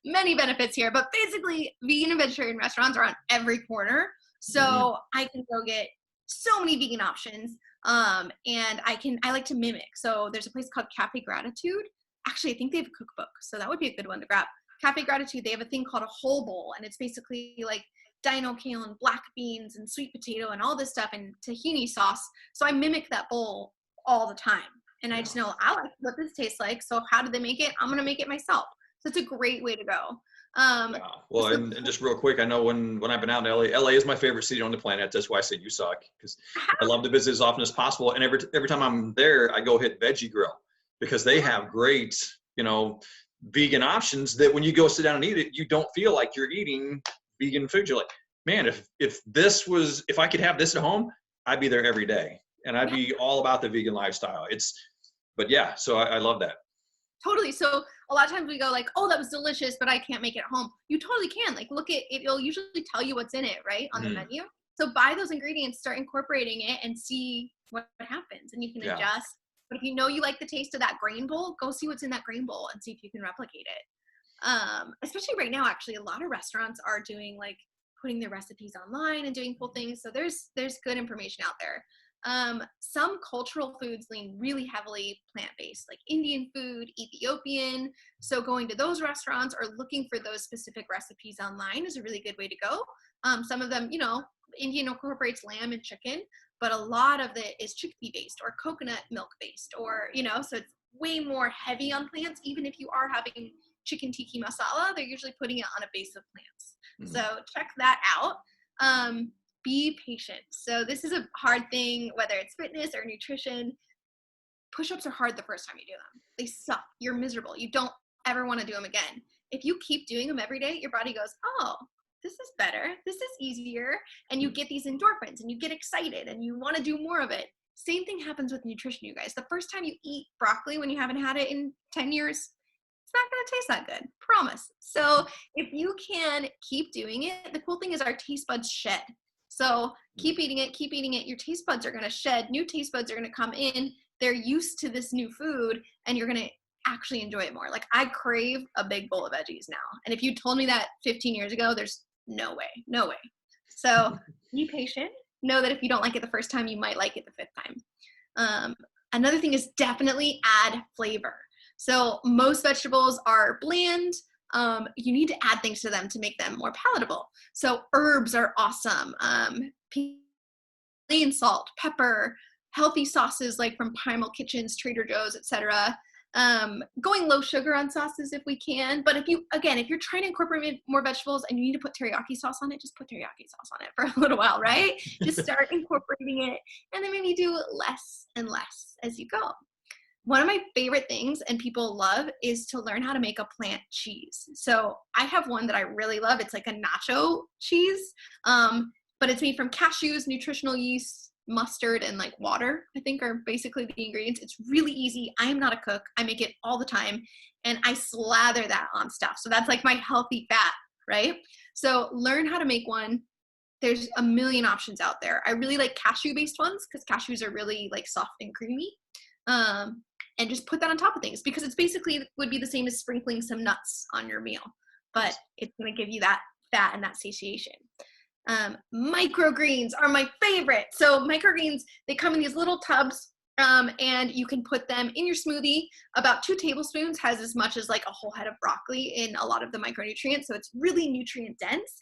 Many benefits here, but basically vegan and vegetarian restaurants are on every corner. So I can go get so many vegan options. And I like to mimic. So there's a place called Cafe Gratitude. Actually, I think they have a cookbook, so that would be a good one to grab. Cafe Gratitude, they have a thing called a whole bowl, and it's basically like dino kale and black beans and sweet potato and all this stuff and tahini sauce. So I mimic that bowl all the time. And I just know I like what this tastes like. So how do they make it? I'm going to make it myself. So it's a great way to go. Well, and just real quick, I know when I've been out in LA is my favorite city on the planet. That's why I say you suck, because I love to visit as often as possible. And every time I'm there, I go hit Veggie Grill, because they have great, vegan options that when you go sit down and eat it, you don't feel like you're eating vegan food. You're like, man, if I could have this at home, I'd be there every day, and I'd be all about the vegan lifestyle. But yeah, so I love that. Totally. So a lot of times we go like, oh, that was delicious, but I can't make it at home. You totally can. Like, look at it. It'll usually tell you what's in it, right, on the menu. So buy those ingredients, start incorporating it, and see what happens. And you can adjust. But if you know you like the taste of that grain bowl, go see what's in that grain bowl and see if you can replicate it. Especially right now, actually, a lot of restaurants are doing like putting their recipes online and doing cool things. So there's good information out there. Some cultural foods lean really heavily plant-based, like Indian food, Ethiopian. So going to those restaurants or looking for those specific recipes online is a really good way to go. Some of them, Indian incorporates lamb and chicken, but a lot of it is chickpea based or coconut milk based, or, so it's way more heavy on plants. Even if you are having chicken tikka masala, they're usually putting it on a base of plants. So check that out. Be patient. So this is a hard thing, whether it's fitness or nutrition. Push-ups are hard the first time you do them. They suck. You're miserable. You don't ever want to do them again. If you keep doing them every day, your body goes, oh, this is better. This is easier. And you get these endorphins and you get excited and you want to do more of it. Same thing happens with nutrition, you guys. The first time you eat broccoli when you haven't had it in 10 years, it's not going to taste that good. Promise. So if you can keep doing it, the cool thing is our taste buds shed. So keep eating it. Your taste buds are going to shed. New taste buds are going to come in. They're used to this new food, and you're going to actually enjoy it more. Like, I crave a big bowl of veggies now. And if you told me that 15 years ago, there's no way. So be patient. Know that if you don't like it the first time, you might like it the fifth time. Another thing is definitely add flavor. So most vegetables are bland. You need to add things to them to make them more palatable. So herbs are awesome. Plain salt, pepper, healthy sauces like from Primal Kitchens, Trader Joe's, etc. Going low sugar on sauces if we can. But if you're trying to incorporate more vegetables and you need to put teriyaki sauce on it, just put teriyaki sauce on it for a little while, right? Just start incorporating it, and then maybe do less and less as you go. One of my favorite things, and people love, is to learn how to make a plant cheese. So I have one that I really love. It's like a nacho cheese, but it's made from cashews, nutritional yeast, mustard, and like water, I think, are basically the ingredients. It's really easy. I am not a cook. I make it all the time, and I slather that on stuff. So that's like my healthy fat, right? So learn how to make one. There's a million options out there. I really like cashew-based ones because cashews are really like soft and creamy. And just put that on top of things, because it's basically would be the same as sprinkling some nuts on your meal, but it's going to give you that fat and that satiation. Microgreens are my favorite. So microgreens, they come in these little tubs, and you can put them in your smoothie. About 2 tablespoons has as much as like a whole head of broccoli in a lot of the micronutrients. So it's really nutrient dense.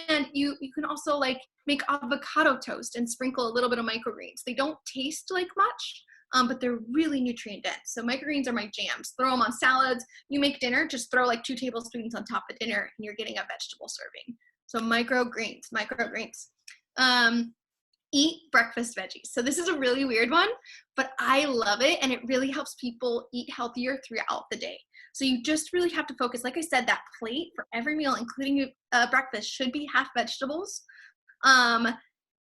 And you can also like make avocado toast and sprinkle a little bit of microgreens. They don't taste like much, but they're really nutrient dense. So microgreens are my jams. Throw them on salads. You make dinner, just throw like 2 tablespoons on top of dinner, and you're getting a vegetable serving. So microgreens. Eat breakfast veggies. So this is a really weird one, but I love it, and it really helps people eat healthier throughout the day. So you just really have to focus. Like I said, that plate for every meal, including breakfast, should be half vegetables.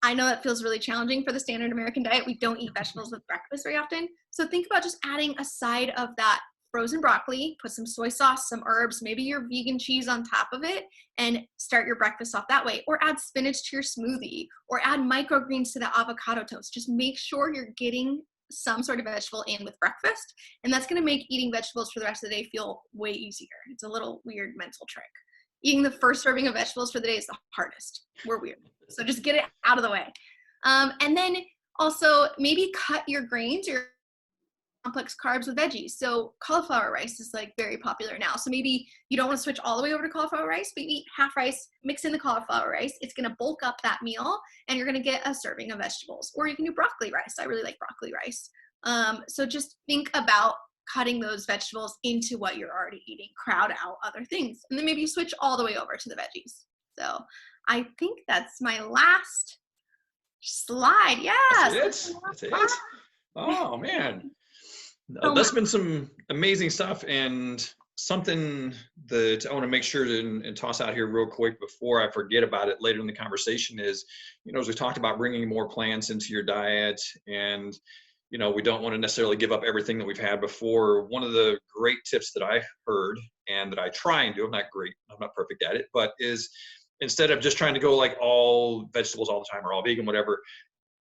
I know that feels really challenging for the standard American diet. We don't eat vegetables with breakfast very often. So think about just adding a side of that frozen broccoli, put some soy sauce, some herbs, maybe your vegan cheese on top of it, and start your breakfast off that way. Or add spinach to your smoothie, or add microgreens to the avocado toast. Just make sure you're getting some sort of vegetable in with breakfast, and that's going to make eating vegetables for the rest of the day feel way easier. It's a little weird mental trick. Eating the first serving of vegetables for the day is the hardest. We're weird. So just get it out of the way. And then also maybe cut your grains, your complex carbs with veggies. So cauliflower rice is like very popular now. So maybe you don't want to switch all the way over to cauliflower rice, but you eat half rice, mix in the cauliflower rice. It's going to bulk up that meal, and you're going to get a serving of vegetables. Or you can do broccoli rice. I really like broccoli rice. So just think about cutting those vegetables into what you're already eating. Crowd out other things. And then maybe you switch all the way over to the veggies. So I think that's my last slide. Yes. That's it. Oh, man. That's been some amazing stuff. And something that I want to make sure to and toss out here real quick before I forget about it later in the conversation is, as we talked about bringing more plants into your diet, and we don't want to necessarily give up everything that we've had before. One of the great tips that I heard and that I try and do, I'm not great, I'm not perfect at it, but is instead of just trying to go like all vegetables all the time or all vegan, whatever,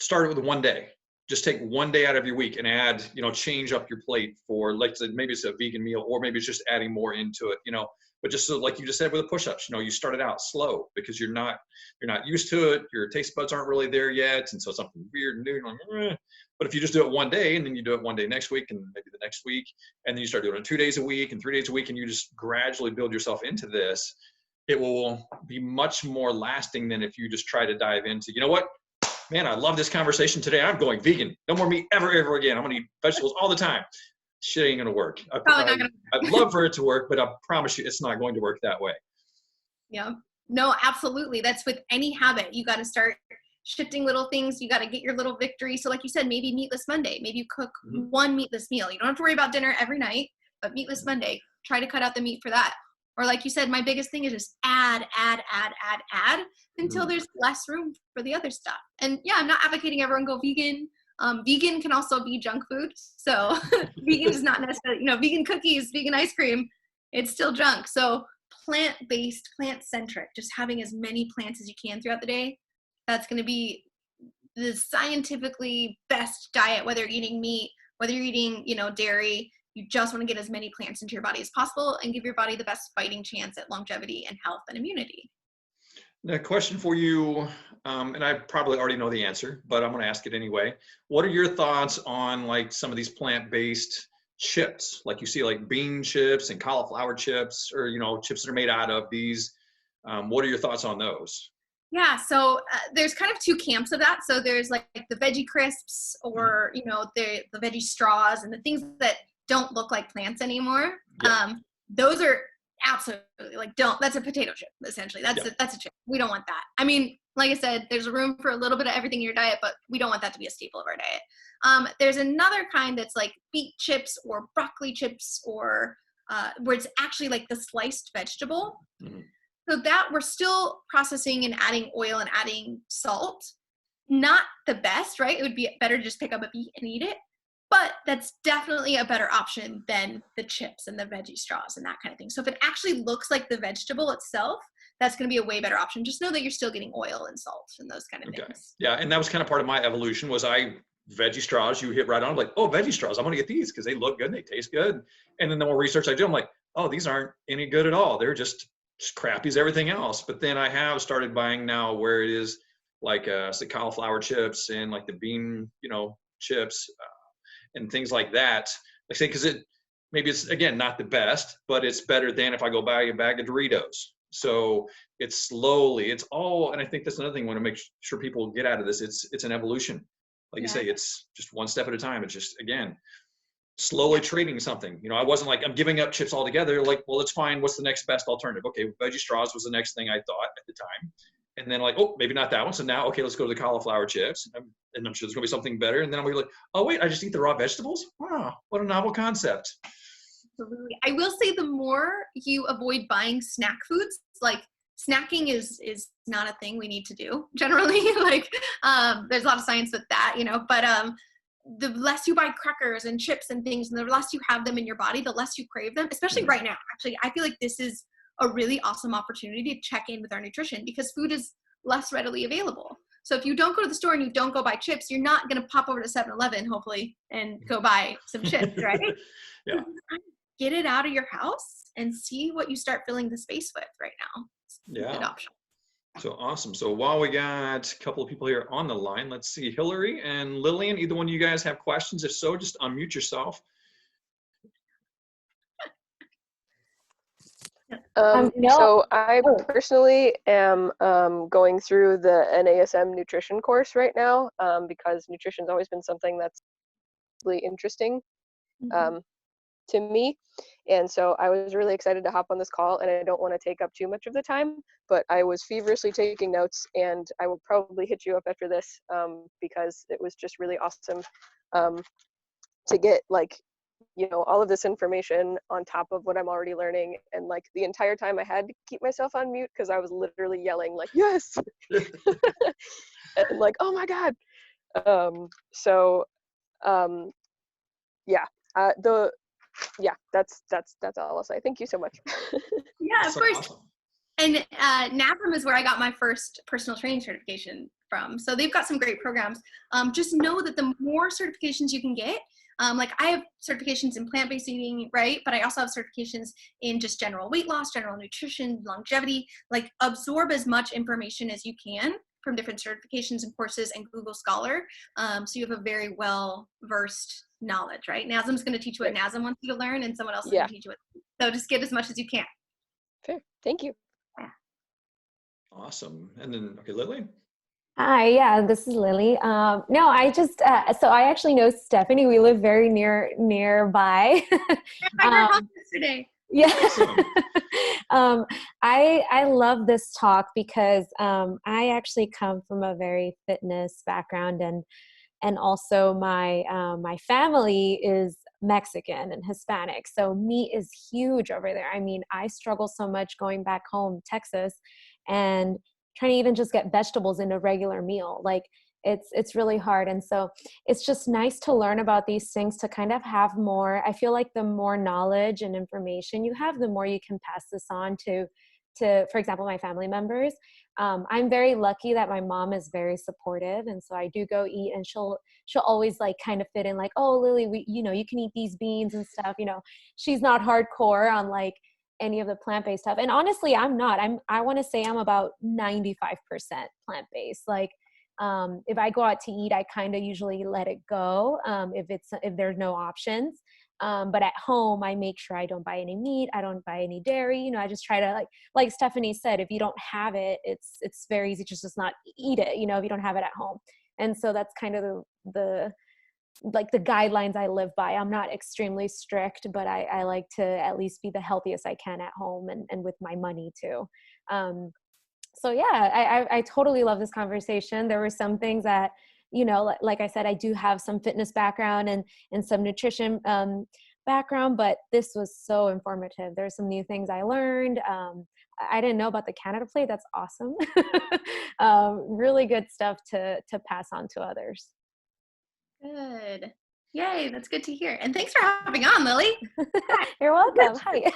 start it with one day. Just take one day out of your week and add, change up your plate for, like, maybe it's a vegan meal, or maybe it's just adding more into it, but just so, like you just said with the push-ups, you start it out slow because you're not used to it. Your taste buds aren't really there yet. And so something weird and new, like, but if you just do it one day, and then you do it one day next week, and maybe the next week, and then you start doing it 2 days a week and 3 days a week, and you just gradually build yourself into this, it will be much more lasting than if you just try to dive into, what? Man, I love this conversation today. I'm going vegan. No more meat ever again. I'm going to eat vegetables all the time. Shit ain't going to work. I'd love for it to work, but I promise you it's not going to work that way. Yeah. No, absolutely. That's with any habit. You got to start shifting little things. You got to get your little victory. So like you said, maybe meatless Monday. Maybe you cook one meatless meal. You don't have to worry about dinner every night, but meatless Monday. Try to cut out the meat for that. Or like you said, my biggest thing is just add until there's less room for the other stuff. And yeah, I'm not advocating everyone go vegan. Vegan can also be junk food. So vegan is not necessarily, vegan cookies, vegan ice cream, it's still junk. So plant-based, plant-centric, just having as many plants as you can throughout the day. That's going to be the scientifically best diet, whether you're eating meat, whether you're eating, dairy. You just want to get as many plants into your body as possible and give your body the best fighting chance at longevity and health and immunity. Now, question for you, and I probably already know the answer, but I'm going to ask it anyway. What are your thoughts on like some of these plant-based chips? Like you see like bean chips and cauliflower chips, or, chips that are made out of these. What are your thoughts on those? Yeah, so there's kind of two camps of that. So there's like the veggie crisps, or, the veggie straws, and the things that don't look like plants anymore. Yeah. Those are absolutely that's a potato chip, essentially. That's a chip. We don't want that. I mean, like I said, there's room for a little bit of everything in your diet, but we don't want that to be a staple of our diet. There's another kind that's like beet chips or broccoli chips, or where it's actually like the sliced vegetable. So that we're still processing and adding oil and adding salt. Not the best, right? It would be better to just pick up a beet and eat it. But that's definitely a better option than the chips and the veggie straws and that kind of thing. So if it actually looks like the vegetable itself, that's going to be a way better option. Just know that you're still getting oil and salt and those kind of things. Yeah, and that was kind of part of my evolution was veggie straws, you hit right on, like, oh, veggie straws, I'm going to get these because they look good and they taste good. And then the more research I do, I'm like, oh, these aren't any good at all. They're just crappy as everything else. But then I have started buying now where it is like say cauliflower chips and like the bean, chips, and things like that. Like I say, because maybe it's again not the best, but it's better than if I go buy a bag of Doritos. So it's all, and I think that's another thing I want to make sure people get out of this. It's an evolution. Like you say, it's just one step at a time. It's just, again, slowly trading something. I wasn't like, I'm giving up chips altogether. Like, well, let's find what's the next best alternative. Okay, veggie straws was the next thing I thought at the time. And then like, oh, maybe not that one. So now, okay, let's go to the cauliflower chips. And I'm sure there's gonna be something better. And then I'm gonna be like, oh wait, I just eat the raw vegetables? Wow, what a novel concept. Absolutely. I will say the more you avoid buying snack foods, like snacking is not a thing we need to do generally. Like there's a lot of science with that, but the less you buy crackers and chips and things, and the less you have them in your body, the less you crave them, especially right now. Actually, I feel like this is a really awesome opportunity to check in with our nutrition because food is less readily available. So if you don't go to the store and you don't go buy chips, you're not going to pop over to 7-Eleven, hopefully, and go buy some chips, right? Yeah. Get it out of your house and see what you start filling the space with right now. Yeah. Good option. So awesome. So while we got a couple of people here on the line, let's see, Hillary and Lillian, either one of you guys have questions? If so, just unmute yourself. No. So I personally am going through the NASM nutrition course right now because nutrition's always been something that's really interesting to me. And so I was really excited to hop on this call, and I don't want to take up too much of the time, but I was feverishly taking notes, and I will probably hit you up after this because it was just really awesome to get like all of this information on top of what I'm already learning. And like the entire time I had to keep myself on mute because I was literally yelling like, yes, and like, oh my God. So yeah, that's all I'll say. Thank you so much. Yeah, of So course. awesome. And NAPRM is where I got my first personal training certification from. So they've got some great programs. Just know that the more certifications you can get, like I have certifications in plant-based eating, right? But I also have certifications in just general weight loss, general nutrition, longevity. Like absorb as much information as you can from different certifications and courses and Google Scholar. So you have a very well-versed knowledge, right? NASM's going to teach you what NASM wants you to learn, and someone else is going to teach you what. So just get as much as you can. Fair. Thank you. Awesome. And then, okay, Lily? Hi, yeah, this is Lily. No, I just, so I actually know Stephanie. We live very nearby. I heard house yesterday. Yeah. Awesome. I love this talk because I actually come from a very fitness background, and also my family is Mexican and Hispanic. So meat is huge over there. I mean, I struggle so much going back home, Texas, and trying to even just get vegetables in a regular meal. Like it's really hard. And so it's just nice to learn about these things, to kind of have more. I feel like the more knowledge and information you have, the more you can pass this on to, for example, my family members. I'm very lucky that my mom is very supportive. And so I do go eat, and she'll always like kind of fit in like, oh, Lily, you can eat these beans and stuff. She's not hardcore on like any of the plant-based stuff. And honestly, I'm not. I want to say I'm about 95% plant-based. Like, if I go out to eat, I kind of usually let it go if there's no options. But at home, I make sure I don't buy any meat. I don't buy any dairy. I just try to like Stephanie said, if you don't have it, it's very easy to just not eat it, if you don't have it at home. And so that's kind of the guidelines I live by. I'm not extremely strict, but I like to at least be the healthiest I can at home and with my money too. So yeah, I totally love this conversation. There were some things that, like I said, I do have some fitness background and some nutrition background, but this was so informative. There's some new things I learned. I didn't know about the Canada plate. That's awesome. Really good stuff to pass on to others. Good. Yay, that's good to hear. And thanks for having on, Lily. You're welcome. Hi.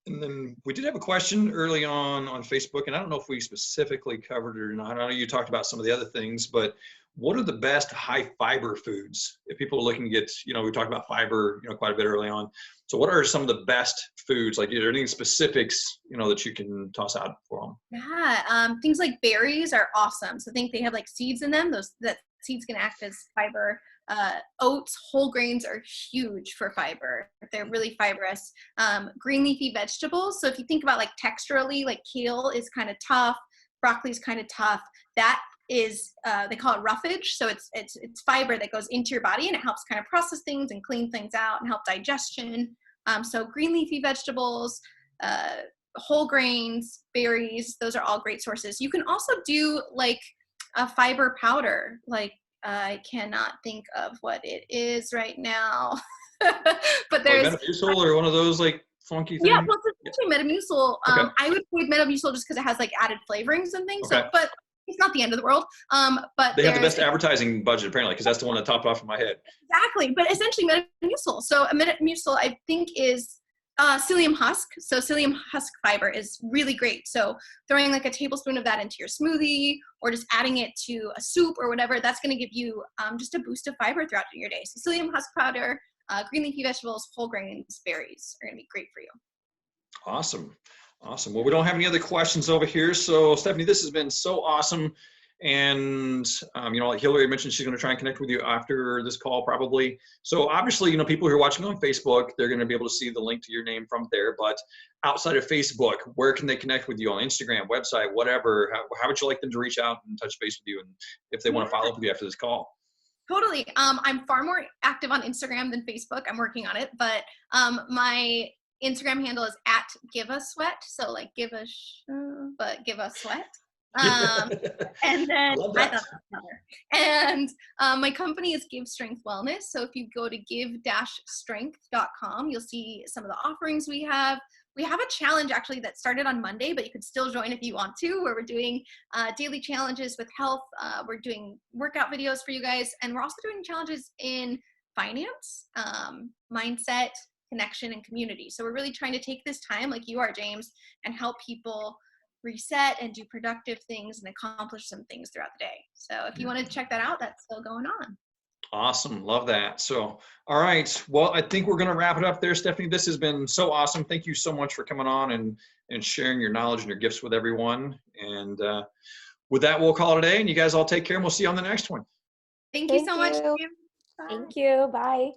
And then we did have a question early on Facebook, and I don't know if we specifically covered it or not. I know you talked about some of the other things, but what are the best high fiber foods? If people are looking to get, we talked about fiber, quite a bit early on. So what are some of the best foods? Like, are there any specifics, that you can toss out for them? Yeah, things like berries are awesome. So I think they have like seeds in them. That seeds can act as fiber. Oats, whole grains are huge for fiber. They're really fibrous. Green leafy vegetables. So if you think about like texturally, like kale is kind of tough, broccoli is kind of tough. That is, they call it roughage. So it's fiber that goes into your body, and it helps kind of process things and clean things out and help digestion. So green leafy vegetables, whole grains, berries, those are all great sources. You can also do like a fiber powder. Like, I cannot think of what it is right now, but there's like Metamucil or one of those like funky things. Yeah, well, it's actually Metamucil. Okay. I would avoid Metamucil just because it has like added flavorings and things. Okay. So, but it's not the end of the world. But they have the best advertising budget apparently, because that's the one that topped off in my head. Exactly, but essentially Metamucil. So a Metamucil, I think, is psyllium husk. So psyllium husk fiber is really great. So throwing like a tablespoon of that into your smoothie, or just adding it to a soup or whatever, that's going to give you just a boost of fiber throughout your day. So psyllium husk powder, green leafy vegetables, whole grains, berries are going to be great for you. Awesome. Well, we don't have any other questions over here. So Stephanie, this has been so awesome. And, like Hillary mentioned, she's going to try and connect with you after this call probably. So obviously, people who are watching on Facebook, they're going to be able to see the link to your name from there. But outside of Facebook, where can they connect with you? On Instagram, website, whatever? How would you like them to reach out and touch base with you, and if they want to follow up with you after this call? Totally. I'm far more active on Instagram than Facebook. I'm working on it. But my Instagram handle is @giveasweat. So like give a but give a sweat. And then love I that. thought that was clever. And my company is Give Strength Wellness. So if you go to give-strength.com, you'll see some of the offerings we have. We have a challenge actually that started on Monday, but you could still join if you want to, where we're doing daily challenges with health. We're doing workout videos for you guys. And we're also doing challenges in finance, mindset, connection, and community. So we're really trying to take this time, like you are, James, and help people reset and do productive things and accomplish some things throughout the day. So if you want to check that out, that's still going on. Awesome. Love that. So, all right. Well, I think we're going to wrap it up there, Stephanie. This has been so awesome. Thank you so much for coming on and sharing your knowledge and your gifts with everyone. And with that, we'll call it a day. And you guys all take care, and we'll see you on the next one. Thank you so much. you. Bye. Thank you. Bye.